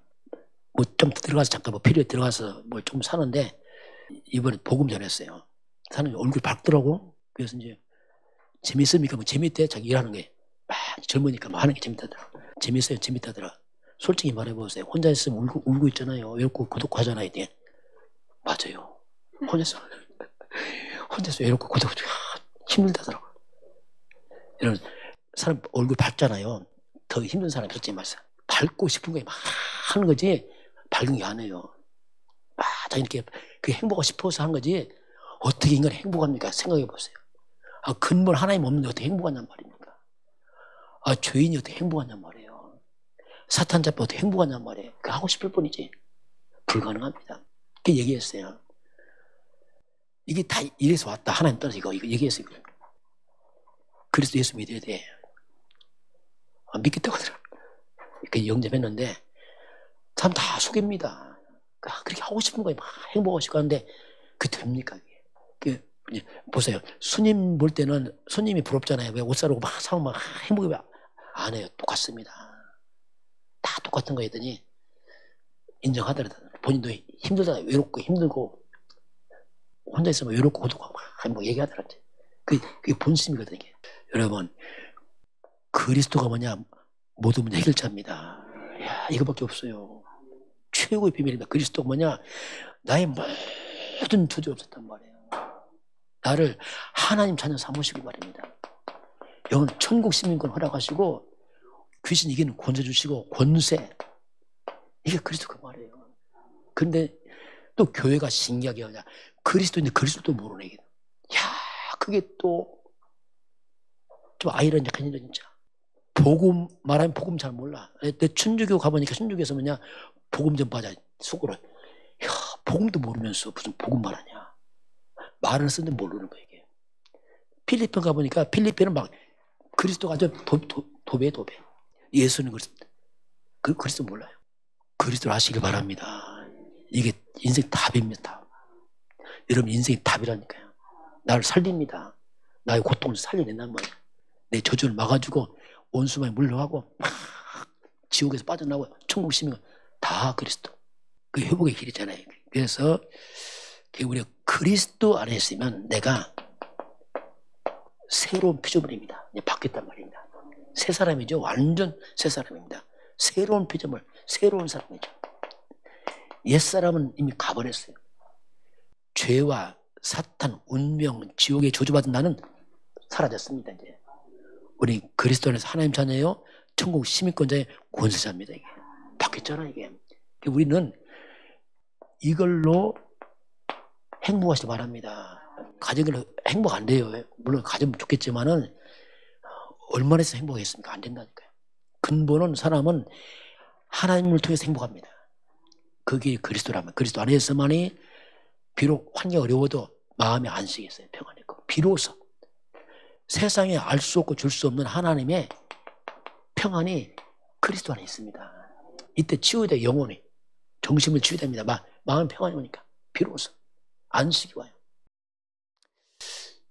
뭐 좀 들어가서 잠깐 뭐 필요해 들어가서 뭘 좀 사는데 이번에 복음 전했어요. 사는 얼굴 밝더라고. 그래서 이제 재밌습니까? 뭐 재밌대. 자기 일하는 게 젊으니까 뭐 하는 게 재밌다더라. 재밌어요. 재밌다더라. 솔직히 말해보세요. 혼자 있으면 울고 있잖아요. 외롭고 고독하잖아요. 이게. 맞아요. 혼자서 외롭고 고독 힘들다더라고. 이런 사람 얼굴 밝잖아요. 더 힘든 사람이 솔직히 말해서 밝고 싶은 거에 막 하는 거지 밝은 게 아니에요. 자기 이렇게 그 행복하고 싶어서 하는 거지 어떻게 인간이 행복합니까? 생각해 보세요. 근본 하나님 없는데 어떻게 행복하냔 말입니까? 죄인이 어떻게 행복하냔 말이에요. 사탄 잡혀 어떻게 행복하냔 말이에요. 그 하고 싶을 뿐이지 불가능합니다. 그 얘기했어요. 이게 다 이래서 왔다. 하나님 따라서 이거 얘기했어요. 그리스도 예수 믿어야 돼. 믿겠다고 하더라. 그 영접했는데 참 다 속입니다. 그렇게 하고 싶은 거에 막 행복하고 싶고 하는데 그게 됩니까? 보세요. 스님 볼 때는 스님이 부럽잖아요. 왜 옷 사려고 막 사면 막 행복해 안 해요. 똑같습니다. 다 똑같은 거 했더니 인정하더라도 본인도 힘들다. 외롭고 힘들고 혼자 있으면 외롭고 고독하고 막 얘기하더라고요. 그게 본심이거든요. 여러분 그리스도가 뭐냐? 모든 문제 해결자입니다. 이야, 이거밖에 없어요. 최고의 비밀입니다. 그리스도가 뭐냐? 나의 모든 저주 없었단 말이에요. 나를 하나님 자녀 삼으시기 바랍니다. 영은 천국 시민권 허락하시고 귀신 이기는 권세 주시고 권세, 이게 그리스도 그 말이에요. 그런데 또 교회가 신기하게 하냐, 그리스도인데 그리스도도 모르네. 이게. 야, 그게 또 좀 아이러니한 일이야 진짜. 복음 말하면 복음 잘 몰라. 내 천주교 가보니까 천주교에서 뭐냐, 복음 좀 받아 속으로. 야, 복음도 모르면서 무슨 복음 말하냐. 말은 쓰는데 모르는 거야 이게. 필리핀 가보니까 필리핀은 막 그리스도가 아주 도배. 예수는 그리스도 몰라요. 그리스도를 아시길 바랍니다. 이게 인생 답입니다. 답. 여러분 인생이 답이라니까요. 나를 살립니다. 나의 고통을 살려낸단 말이에요. 내 저주를 막아주고 원수만이 물러가고 지옥에서 빠져나오고 천국 시민은 다 그리스도. 그 회복의 길이잖아요. 그래서 우리가 그리스도 안에 있으면 내가 새로운 피조물입니다. 이제 바뀌었단 말입니다. 새 사람이죠. 완전 새 사람입니다. 새로운 피조물, 새로운 사람이죠. 옛사람은 이미 가버렸어요. 죄와 사탄, 운명, 지옥에 저주받은 나는 사라졌습니다. 이제 우리 그리스도 안에서 하나님 자녀예요. 천국 시민권자의 권세자입니다. 이게 바뀌었잖아 이게. 우리는 이걸로 행복하시기 바랍니다. 가정을 행복 안 돼요. 물론 가정은 좋겠지만은 얼마나 해서 행복했습니까? 안 된다니까요. 근본은 사람은 하나님을 통해서 행복합니다. 그게 그리스도라면 그리스도 안에서만이 비록 환경이 어려워도 마음의 안식이 있어요. 평안이 있고 비로소 세상에 알 수 없고 줄 수 없는 하나님의 평안이 그리스도 안에 있습니다. 이때 치유야 돼. 영혼이 정신을 치유야 됩니다. 마음 평안이 오니까 비로소 안식이 와요.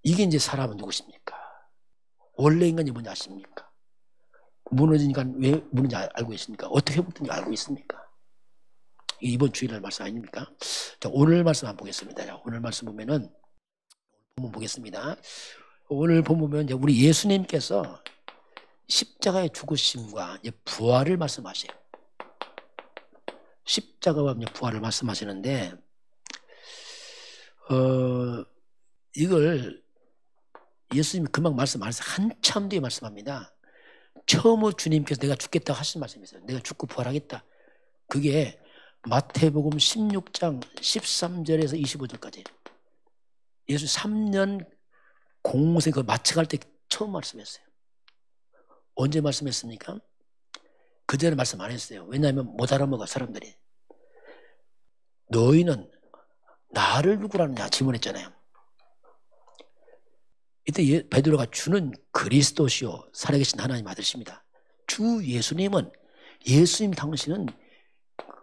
이게 이제 사람은 누구십니까? 원래 인간이 뭔지 아십니까? 무너진 인간 왜 무너진지 알고 있습니까? 어떻게 회복된지 알고 있습니까? 이번 주일날 말씀 아닙니까? 자, 오늘 말씀 한번 보겠습니다. 자, 오늘 말씀 보면은 본문 보겠습니다. 오늘 보면 이제 우리 예수님께서 십자가의 죽으심과 이제 부활을 말씀하세요. 십자가와 부활을 말씀하시는데 이걸 예수님이 금방 말씀 안 해서 한참 뒤에 말씀합니다. 처음으로 주님께서 내가 죽겠다고 하신 말씀이 있어요. 내가 죽고 부활하겠다. 그게 마태복음 16장 13절에서 25절까지 예수 3년 공생 그 마쳐갈 때 처음 말씀했어요. 언제 말씀했습니까? 그 전에 말씀 안 했어요. 왜냐하면 못 알아먹어 사람들이. 너희는 나를 누구라느냐 질문했잖아요. 이때 베드로가 주는 그리스도시요 살아계신 하나님 아들이십니다. 주 예수님은 예수님 당신은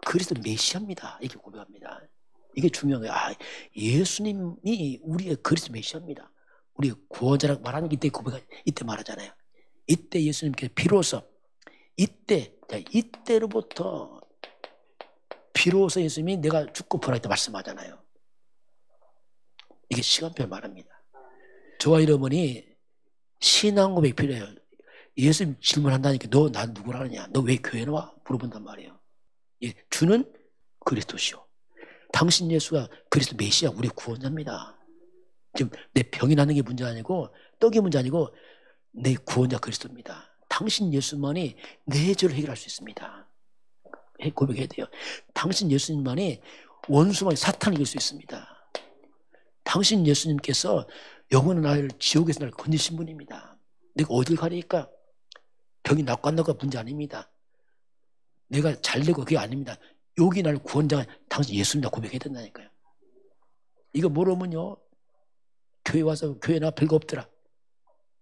그리스도 메시아입니다. 이렇게 고백합니다. 이게 중요한 거예요. 예수님이 우리의 그리스도 메시아입니다. 우리의 구원자라고 말하는 게 이때 말하잖아요. 이때 예수님께서 비로소 이때로부터 비로소 예수님이 내가 죽고 부활하겠다 말씀하잖아요. 이게 시간표를 말합니다. 저와 여러분이 신앙 고백이 필요해요. 예수님 질문한다니까 너 난 누구라느냐? 너 왜 교회 나와? 물어본단 말이에요. 예, 주는 그리스도시오. 당신 예수가 그리스도 메시아 우리 구원자입니다. 지금 내 병이 나는 게 문제 아니고 떡이 문제 아니고 내 구원자 그리스도입니다. 당신 예수만이 내 죄를 해결할 수 있습니다. 고백해야 돼요. 당신 예수님만이 원수만이 사탄을 이길 수 있습니다. 당신 예수님께서 영원한 나를 지옥에서 나를 건지신 분입니다. 내가 어딜 가리니까 병이 낫고 안 낫고가 문제 아닙니다. 내가 잘 되고 그게 아닙니다. 여기 나를 구원자 당신 예수님이다 고백해야 된다니까요. 이거 모르면요 교회 와서 교회 나 별거 없더라.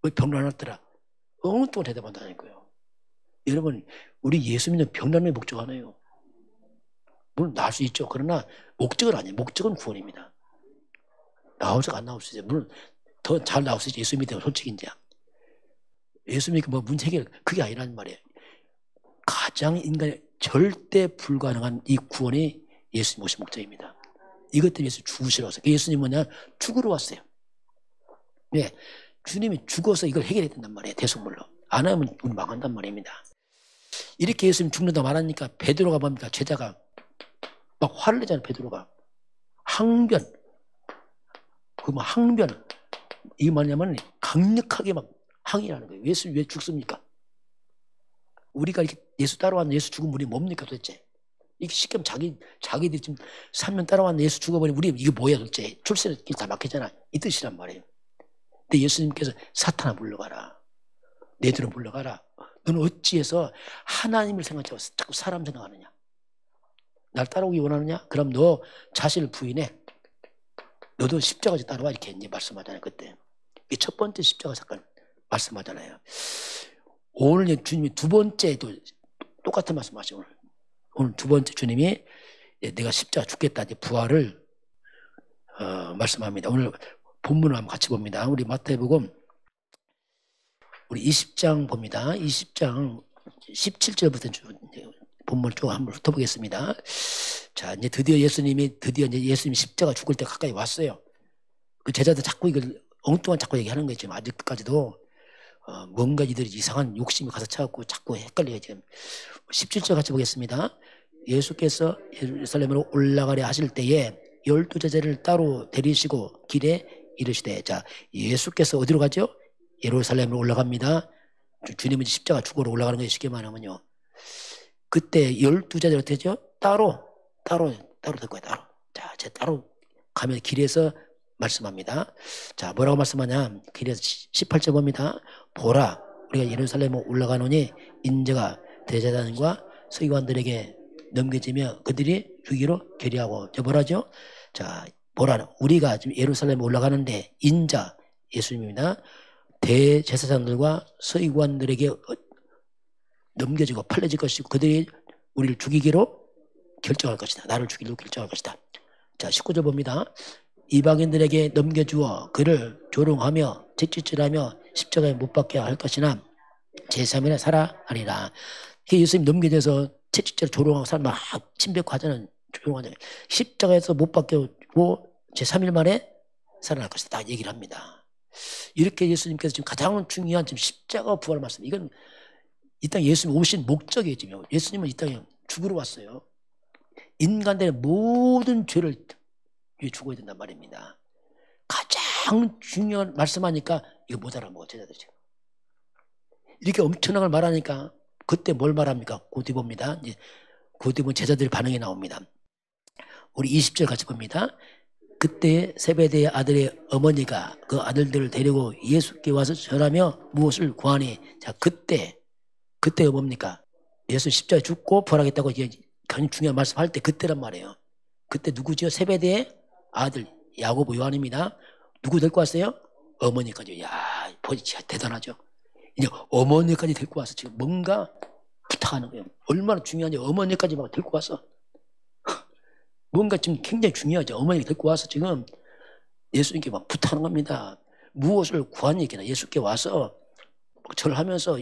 왜 병 안 났더라. 엉뚱한 대답한다니까요. 여러분 우리 예수 믿는 병 나는 게 목적 아니에요. 물론 나을 수 있죠. 그러나 목적은 아니에요. 목적은 구원입니다. 나오지가 안 나올 수 있어요. 물론 더 잘 나올 수 있죠. 예수 믿으면 솔직히 이제 예수 믿고 뭐 문제 해결 그게 아니란 말이에요. 가장 인간의 절대 불가능한 이 구원이 예수님 오신 목적입니다. 이것 때문에 예수 죽으시러 왔어요. 예수님 뭐냐? 죽으러 왔어요. 주님이 죽어서 이걸 해결해야 된단 말이에요. 대속물로. 안 하면 우리 망한단 말입니다. 이렇게 예수님 죽는다 말하니까 베드로가 뭡니까? 제자가 막 화를 내잖아요. 베드로가 항변, 그 뭐 항변, 이게 뭐냐면 강력하게 막 항의하는 거예요. 예수 왜 죽습니까? 우리가 이렇게 예수 따라왔는 예수 죽은 우리 뭡니까 도대체? 이게 쉽게 자기들이 지금 3년 따라왔는 예수 죽어버리면 우리 이게 뭐야 도대체? 출세는 다 막혔잖아. 이 뜻이란 말이에요. 근데 예수님께서 사탄아 물러가라. 내들어 물러가라. 너는 어찌해서 하나님을 생각하고 자꾸 사람 생각하느냐? 날 따라오기 원하느냐? 그럼 너 자신을 부인해. 너도 십자가지 따라와 이렇게 이제 말씀하잖아요. 그때 이 첫 번째 십자가 사건 말씀하잖아요. 오늘 주님이 두 번째도 똑같은 말씀하시죠. 오늘 두 번째 주님이 내가 십자가 죽겠다 이제 부활을 말씀합니다. 오늘 본문을 한번 같이 봅니다. 우리 마태복음 우리 20장 봅니다. 20장 17절부터 본문을 쭉 한번 훑어보겠습니다. 자, 이제 드디어 예수님이 십자가 죽을 때 가까이 왔어요. 그 제자들 자꾸 이걸 엉뚱한 자꾸 얘기하는 거예요. 지금 아직까지도 뭔가 이들이 이상한 욕심이 가서 차갖고 자꾸 헷갈려요. 지금 17절 같이 보겠습니다. 예수께서 예루살렘으로 올라가려 하실 때에 12제자를 따로 데리시고 길에 이르시되, 자, 예수께서 어디로 가죠? 예루살렘으로 올라갑니다. 주님은 십자가 죽으러 올라가는 거예요. 쉽게 말하면요. 그때 12제자를 어떻게 하죠? 따로 될 거예요. 따로. 자, 제 따로 가면 길에서 말씀합니다. 자, 뭐라고 말씀하냐? 길에서 18절 봅니다. 보라, 우리가 예루살렘으로 올라가노니 인자가 대제사장과 서기관들에게 넘겨지며 그들이 주기로 결의하고, 저 뭐라죠? 자, 보라, 우리가 지금 예루살렘에 올라가는데 인자, 예수님입니다. 대제사장들과 서기관들에게 넘겨지고 팔려질 것이고 그들이 우리를 죽이기로 결정할 것이다. 나를 죽이기로 결정할 것이다. 자, 19절 봅니다. 이방인들에게 넘겨주어 그를 조롱하며 채찍질하며 십자가에 못 박게 할 것이나 제3일에 살아나리라. 예수님 넘겨져서 채찍질 조롱하고 사람 막 침뱉고 하자는 조롱하잖아요. 십자가에서 못 박히고 제3일 만에 살아날 것이다. 딱 얘기를 합니다. 이렇게 예수님께서 지금 가장 중요한 지금 십자가 부활 말씀. 이건 이 땅에 예수님 오신 목적이에요. 지금 예수님은 이 땅에 죽으러 왔어요. 인간들의 모든 죄를 위해 죽어야 된단 말입니다. 가장 중요한 말씀하니까 이거 못 알아먹어 제자들이. 이렇게 엄청난 걸 말하니까 그때 뭘 말합니까? 그 뒤 봅니다. 이제 그 뒤 보면 제자들의 반응이 나옵니다. 우리 20절 같이 봅니다. 그때 세베대의 아들의 어머니가 그 아들들을 데리고 예수께 와서 절하며 무엇을 구하니. 자, 그때 뭡니까? 예수 십자가에 죽고 부활하겠다고 이제 굉장히 중요한 말씀할 때 그때란 말이에요. 그때 누구죠? 세베대의 아들 야고보 요한입니다. 누구 데리고 왔어요? 어머니까지. 야, 진짜 대단하죠. 이제 어머니까지 데리고 와서 지금 뭔가 부탁하는 거예요. 얼마나 중요한지 어머니까지 막 데리고 와서 뭔가 지금 굉장히 중요하죠. 어머니가 데리고 와서 지금 예수님께 막 부탁하는 겁니다. 무엇을 구하니? 예수께 와서 절을 하면서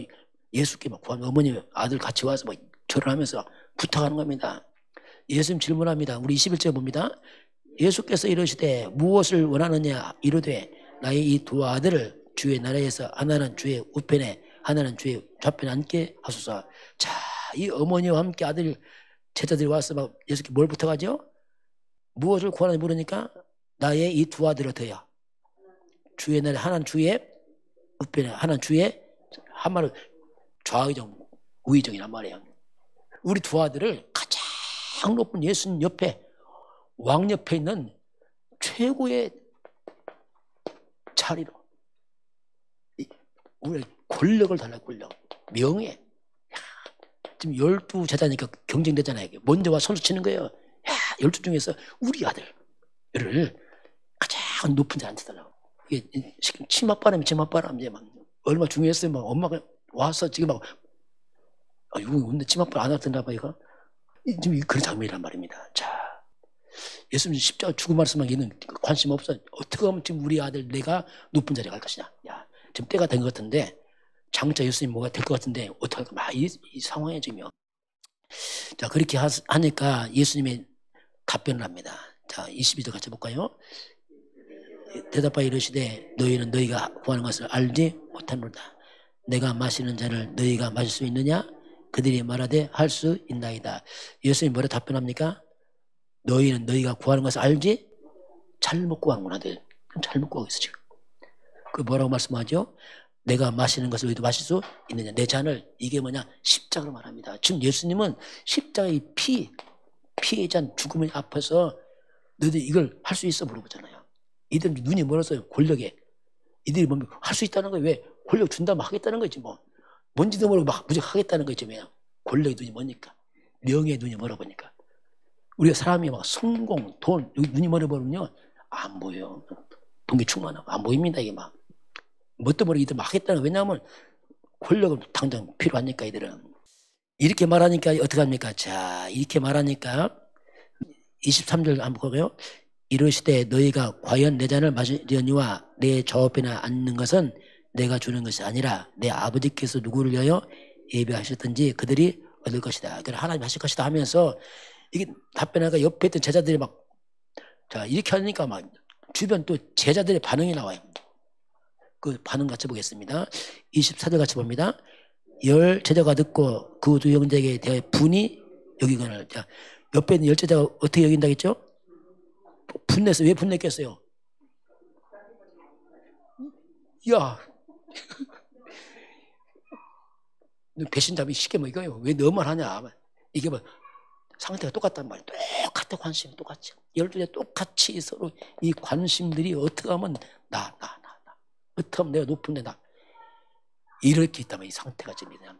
예수께 막 구하는 어머니 아들 같이 와서 막 절을 하면서 부탁하는 겁니다. 예수님 질문합니다. 우리 21절 봅니다. 예수께서 이르시되 무엇을 원하느냐 이르되 나의 이 두 아들을 주의 나라에서 하나는 주의 우편에 하나는 주의 좌편에 앉게 하소서. 자, 이 어머니와 함께 아들 제자들이 와서 막 예수께 뭘 부탁하죠? 무엇을 구하는지 모르니까 나의 이 두 아들을 더야 주의 나라에 하나는 주의 우편에 하나는 주의, 한말로 좌의정 우의정이란 말이에요. 우리 두 아들을 가장 높은 예수님 옆에 왕 옆에 있는 최고의 자리로 우리 권력을 달라. 권력, 명예. 지금 12제자니까 경쟁되잖아요. 먼저 와 선수 치는 거예요. 12 중에서 우리 아들을 가장 높은 자리 앉혀달라고. 이게 지금 치맛바람이 이제 막 얼마나 중요했어요. 막 엄마가 와서 지금 막 이거 근데 치맛바람 안 왔던가 봐 이거. 지금 그런 장면이란 말입니다. 자, 예수님 십자가 죽음 말씀하기는 관심 없어. 어떻게 하면 지금 우리 아들 내가 높은 자리에 갈 것이냐. 야, 지금 때가 된 것 같은데 장차 예수님 뭐가 될 것 같은데 어떻게 할까. 막 이 상황에 지금요. 자, 그렇게 하니까 예수님이 답변을 합니다. 자, 22절 같이 볼까요? 대답하여 이르시되 너희는 너희가 구하는 것을 알지 못하노라. 내가 마시는 잔을 너희가 마실 수 있느냐? 그들이 말하되 할 수 있나이다. 예수님이 뭐라 답변합니까? 너희는 너희가 구하는 것을 알지? 잘못 구하는구나. 잘못 구하고 있어 지금. 그 뭐라고 말씀하죠? 내가 마시는 것을 너희도 마실 수 있느냐. 내 잔을. 이게 뭐냐? 십자가로 말합니다. 지금 예수님은 십자가의 피의 잔 죽음의 앞에서 너희들 이걸 할 수 있어 물어보잖아요. 이들 눈이 멀어서 권력에. 이들이 뭐 할 수 있다는 거예요. 왜? 권력 준다면 하겠다는 거지 뭐. 뭔지도 모르고 막 무조건 하겠다는 거지. 왜? 권력의 눈이 머니까. 명예의 눈이 멀어보니까. 우리가 사람이 막 성공, 돈, 여기 눈이 멀어버리면요. 안 보여요. 돈이 충만하고 안 보입니다. 이게 막. 뭣도 모르게 이들 막 하겠다는 거예요. 왜냐하면 권력은 당장 필요하니까 이들은. 이렇게 말하니까 어떻게 합니까? 자, 이렇게 말하니까 23절 한번 볼까요? 이르시되 너희가 과연 내 잔을 마시려니와 내 좌우편에 앉는 것은 내가 주는 것이 아니라 내 아버지께서 누구를 위하여 예배하셨든지 그들이 얻을 것이다. 하나님 하실 것이다 하면서 이게 답변하니까 옆에 있던 제자들이 막 자 이렇게 하니까 막 주변 또 제자들의 반응이 나와요. 그 반응 같이 보겠습니다. 24절 같이 봅니다. 10 제자가 듣고 그 두 형제에게 대하여 분이 여기거늘. 자, 옆에 있는 10 제자가 어떻게 여긴다 했죠? 분냈어요. 왜 분냈겠어요? 야, 배신잡이 쉽게 뭐 이거요. 왜 너만 하냐? 이게 뭐 상태가 똑같단 말이에요. 똑같아 관심이 똑같죠. 12개 똑같이 서로 이 관심들이 어떻게 하면 나. 어떻게 하면 내가 높은데 나. 이렇게 있다면 이 상태가 지금 그냥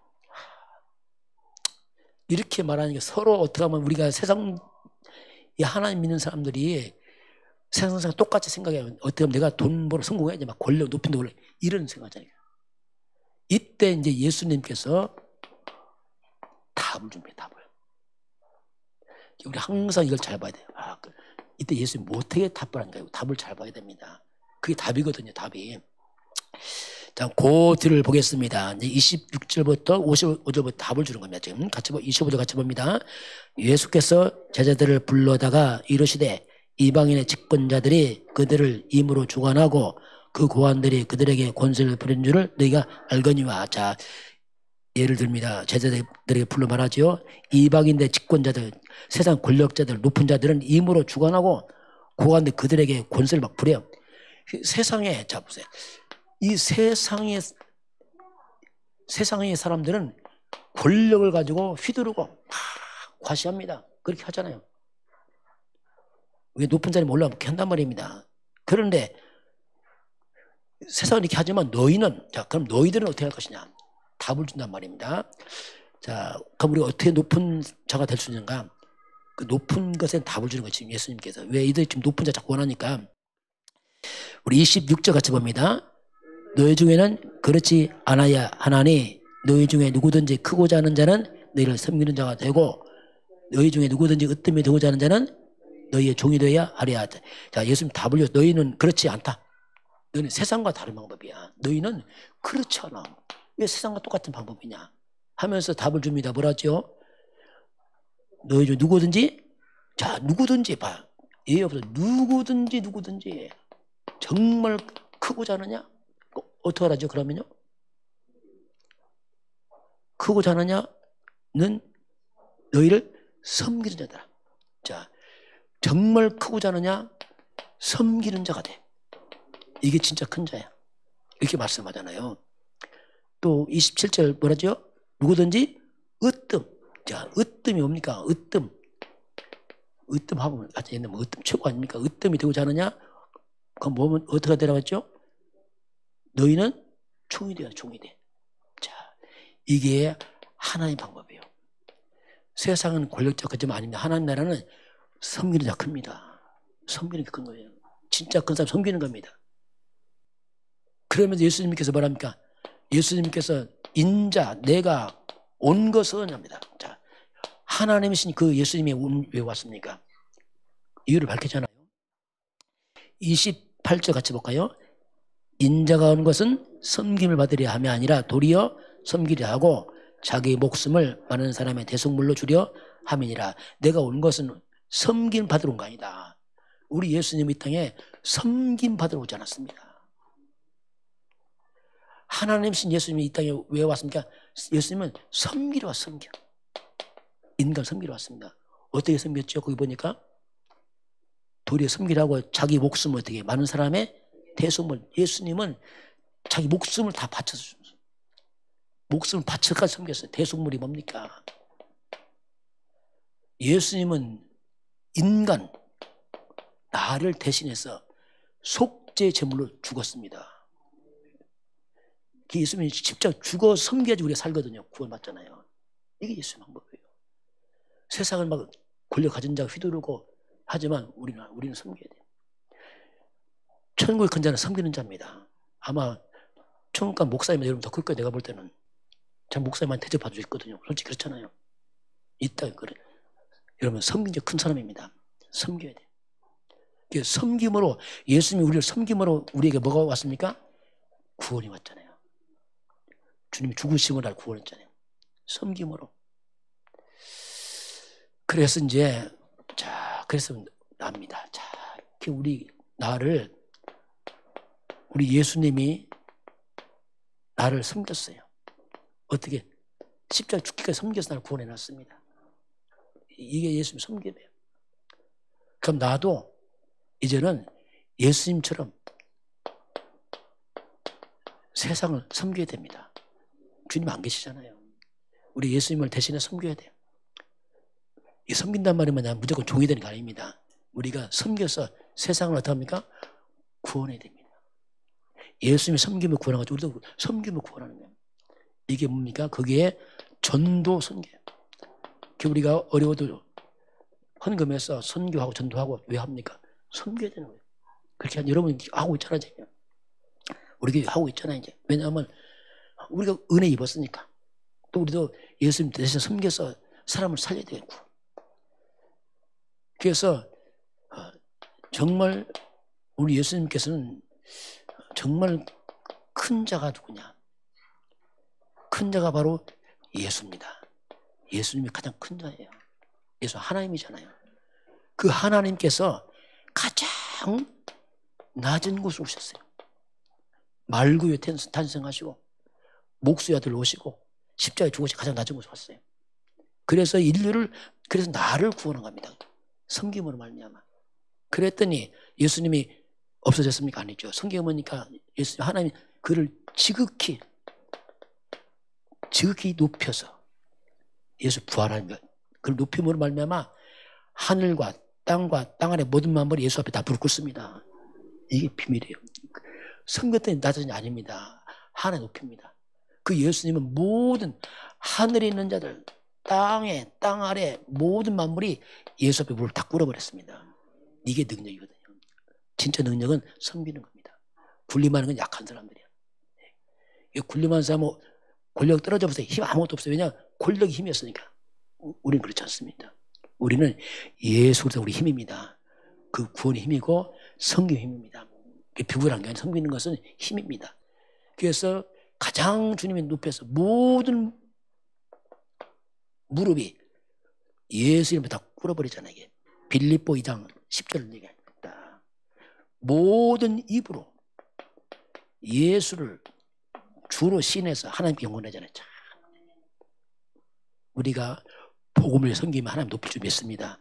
이렇게 말하니까 서로 어떻게 하면 우리가 세상 이 하나님 믿는 사람들이 세상상 똑같이 생각해요. 어떻게 하면 내가 돈 벌어 성공해야지 막 권력 높인다 원래 이런 생각하잖아요. 이때 이제 예수님께서 답을 줍니다. 답을. 우리 항상 이걸 잘 봐야 돼요. 이때 예수님 어떻게 답을 하는가요? 답을 잘 봐야 됩니다. 그게 답이거든요. 답이. 자, 그 뒤를 보겠습니다. 이제 26절부터 55절부터 답을 주는 겁니다. 지금 같이 25절 같이 봅니다. 예수께서 제자들을 불러다가 이르시되 이방인의 집권자들이 그들을 임으로 주관하고 그 고관들이 그들에게 권세를 부린 줄을 너희가 알거니와. 자, 예를 듭니다. 제자들에게 불러 말하지요. 이방인의 집권자들, 세상 권력자들, 높은 자들은 임으로 주관하고 고관들 그들에게 권세를 막 부려요. 세상에, 자 보세요. 이 세상의 사람들은 권력을 가지고 휘두르고 막 과시합니다. 그렇게 하잖아요. 왜 높은 자리에 올라가면 그렇게 한단 말입니다. 그런데 세상은 이렇게 하지만 너희는, 자, 그럼 너희들은 어떻게 할 것이냐? 답을 준단 말입니다. 자, 그럼 우리가 어떻게 높은 자가 될 수 있는가? 그 높은 것에 답을 주는 거지, 예수님께서. 왜 이들이 지금 높은 자 자꾸 원하니까. 우리 26절 같이 봅니다. 너희 중에는 그렇지 않아야 하나니 너희 중에 누구든지 크고자 하는 자는 너희를 섬기는 자가 되고 너희 중에 누구든지 으뜸이 되고자 하는 자는 너희의 종이 되어야 하리라. 자, 예수님 답을 줘. 너희는 그렇지 않다. 너희는 세상과 다른 방법이야. 너희는 그렇지 않아. 왜 세상과 똑같은 방법이냐 하면서 답을 줍니다. 뭐라죠? 너희 중 누구든지, 자, 누구든지 봐. 예의 없어. 누구든지 정말 크고자 하느냐? 어떻게 하라죠? 그러면요? 크고자 하느냐는 너희를 섬기는 자다. 자, 정말 크고자 하느냐? 섬기는 자가 돼. 이게 진짜 큰 자야. 이렇게 말씀하잖아요. 또 27절 뭐라죠? 누구든지 으뜸. 자, 으뜸이 뭡니까? 으뜸 하면 옛날 뭐 으뜸 최고 아닙니까? 으뜸이 되고자 하느냐? 그럼 뭐면 어떻게 되라고 했죠? 너희는 종이 되어. 자, 이게 하나님 방법이에요. 세상은 권력자 그지만 아닙니다. 하나님 나라는 섬기는 자 큽니다. 섬기는 게 큰 거예요. 진짜 큰 사람 섬기는 겁니다. 그러면서 예수님께서 뭐랍니까? 예수님께서 인자 내가 온 것은 합니다. 자, 하나님이신 그 예수님이 왜 왔습니까? 이유를 밝혔잖아요. 28절 같이 볼까요? 인자가 온 것은 섬김을 받으려 함이 아니라 도리어 섬기려 하고 자기 목숨을 많은 사람의 대속물로 주려 함이니라. 내가 온 것은 섬김 받으러 온 거 아니다. 우리 예수님 이 땅에 섬김 받으러 오지 않았습니다. 하나님이신 예수님이 이 땅에 왜 왔습니까? 예수님은 섬기러 왔어. 섬겨. 인간 섬기러 왔습니다. 어떻게 섬겼죠? 거기 보니까 도리어 섬기라고 자기 목숨을 어떻게 많은 사람의 대속물. 예수님은 자기 목숨을 다 바쳐서 목숨을 바쳐까지 섬겼어요. 대속물이 뭡니까? 예수님은 인간 나를 대신해서 속죄 제물로 죽었습니다. 예수님이 십자가 죽어 섬겨야지 우리가 살거든요. 구원받잖아요. 이게 예수님 방법이에요. 세상을 막 권력 가진 자가 휘두르고 하지만 우리는 섬겨야 돼요. 천국에 큰 자는 섬기는 자입니다. 아마 천국 간 목사님은 여러분 더 클 거예요. 내가 볼 때는. 참 목사님한테 대접받을 수 있거든요. 솔직히 그렇잖아요. 있다. 그래. 여러분 섬긴 자 큰 사람입니다. 섬겨야 돼요. 섬김으로 예수님이 우리를 섬김으로 우리에게 뭐가 왔습니까? 구원이 왔잖아요. 주님이 죽으심으로 날 구원했잖아요. 섬김으로. 그래서 이제 그래서 납니다. 우리 예수님이 나를 섬겼어요. 어떻게? 십자가 죽기까지 섬겨서 나를 구원해 놨습니다. 이게 예수님 섬김이에요. 그럼 나도 이제는 예수님처럼 세상을 섬겨야 됩니다. 주님 안 계시잖아요. 우리 예수님을 대신해 섬겨야 돼요. 이 섬긴단 말이 뭐냐? 무조건 종이 되는 게 아닙니다. 우리가 섬겨서 세상을 어떻게 합니까? 구원해야 됩니다. 예수님이 섬김을 구원한 거죠. 우리도 섬김을 구원하는 거예요. 이게 뭡니까? 그게 전도 선교예요. 우리가 어려워도 헌금해서 선교하고 전도하고 왜 합니까? 섬겨야 되는 거예요. 그렇게 여러분 하고 있잖아요. 지금. 우리 하고 있잖아요. 이제. 왜냐하면 우리가 은혜 입었으니까. 또 우리도 예수님 대신 섬겨서 사람을 살려야 되겠고. 그래서 정말 우리 예수님께서는 정말 큰 자가 누구냐? 큰 자가 바로 예수입니다. 예수님이 가장 큰 자예요. 예수 하나님이잖아요. 그 하나님께서 가장 낮은 곳으로 오셨어요. 말구유에 탄생하시고 목수의 아들 오시고 십자가에 죽으시고 가장 낮은 곳으로 왔어요. 그래서 그래서 나를 구원한 겁니다. 섬김으로 말미암아. 그랬더니 예수님이 없어졌습니까? 아니죠. 성경에 보니까 예수님 하나님 그를 지극히 높여서 예수 부활하는 것. 그를 높임으로 말미암아 하늘과 땅과 땅 안에 모든 만물이 예수 앞에 다 무릎 꿇습니다. 이게 비밀이에요. 섬겼더니 낮은 게 아닙니다. 하나님 높입니다. 그 예수님은 모든 하늘에 있는 자들 땅 아래 모든 만물이 예수 앞에 무릎을 다 꿇어버렸습니다. 이게 능력이거든요. 진짜 능력은 섬기는 겁니다. 군림하는 건 약한 사람들이야. 군림하는 사람은 권력 떨어져 보세요. 힘 아무것도 없어요. 왜냐? 권력이 힘이었으니까. 우리는 그렇지 않습니다. 우리는 예수 그리스도 우리 힘입니다. 그 구원의 힘이고 섬김의 힘입니다. 비굴한 게 아니라 섬기는 것은 힘입니다. 그래서 가장 주님이 높여서 모든 무릎이 예수 이름에 다 꿇어버리잖아요. 이게. 빌립보 2장 10절을 얘기합니다. 모든 입으로 예수를 주로 시인해서 하나님께 영원하잖아요. 우리가 복음을 섬기면 하나님 높일 줄 믿습니다.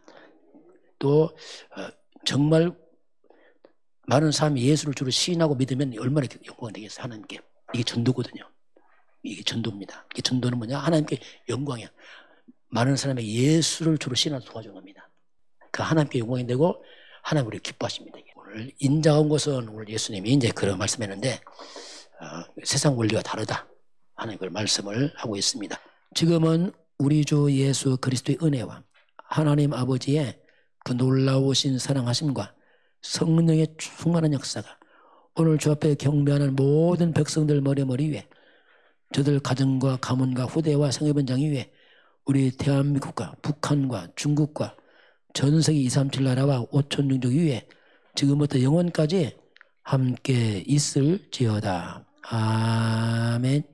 또 정말 많은 사람이 예수를 주로 시인하고 믿으면 얼마나 영광이 되겠어요. 하나님께. 이게 전도거든요. 이게 전도입니다. 이 전도는 뭐냐? 하나님께 영광이야. 많은 사람이 예수를 주로 시인하고 도와주는 겁니다. 그 하나님께 영광이 되고 하나님 우리를 기뻐하십니다. 오늘 인자한 것은 오늘 예수님이 이제 그런 말씀했는데 세상 원리와 다르다 하는 걸 말씀을 하고 있습니다. 지금은 우리 주 예수 그리스도의 은혜와 하나님 아버지의 그 놀라우신 사랑하심과 성령의 충만한 역사가 오늘 주 앞에 경배하는 모든 백성들 머리 위에 저들 가정과 가문과 후대와 성회번장 위에 우리 대한민국과 북한과 중국과 전 세계 237 나라와 5천 종족 위에 지금부터 영원까지 함께 있을지어다. 아멘.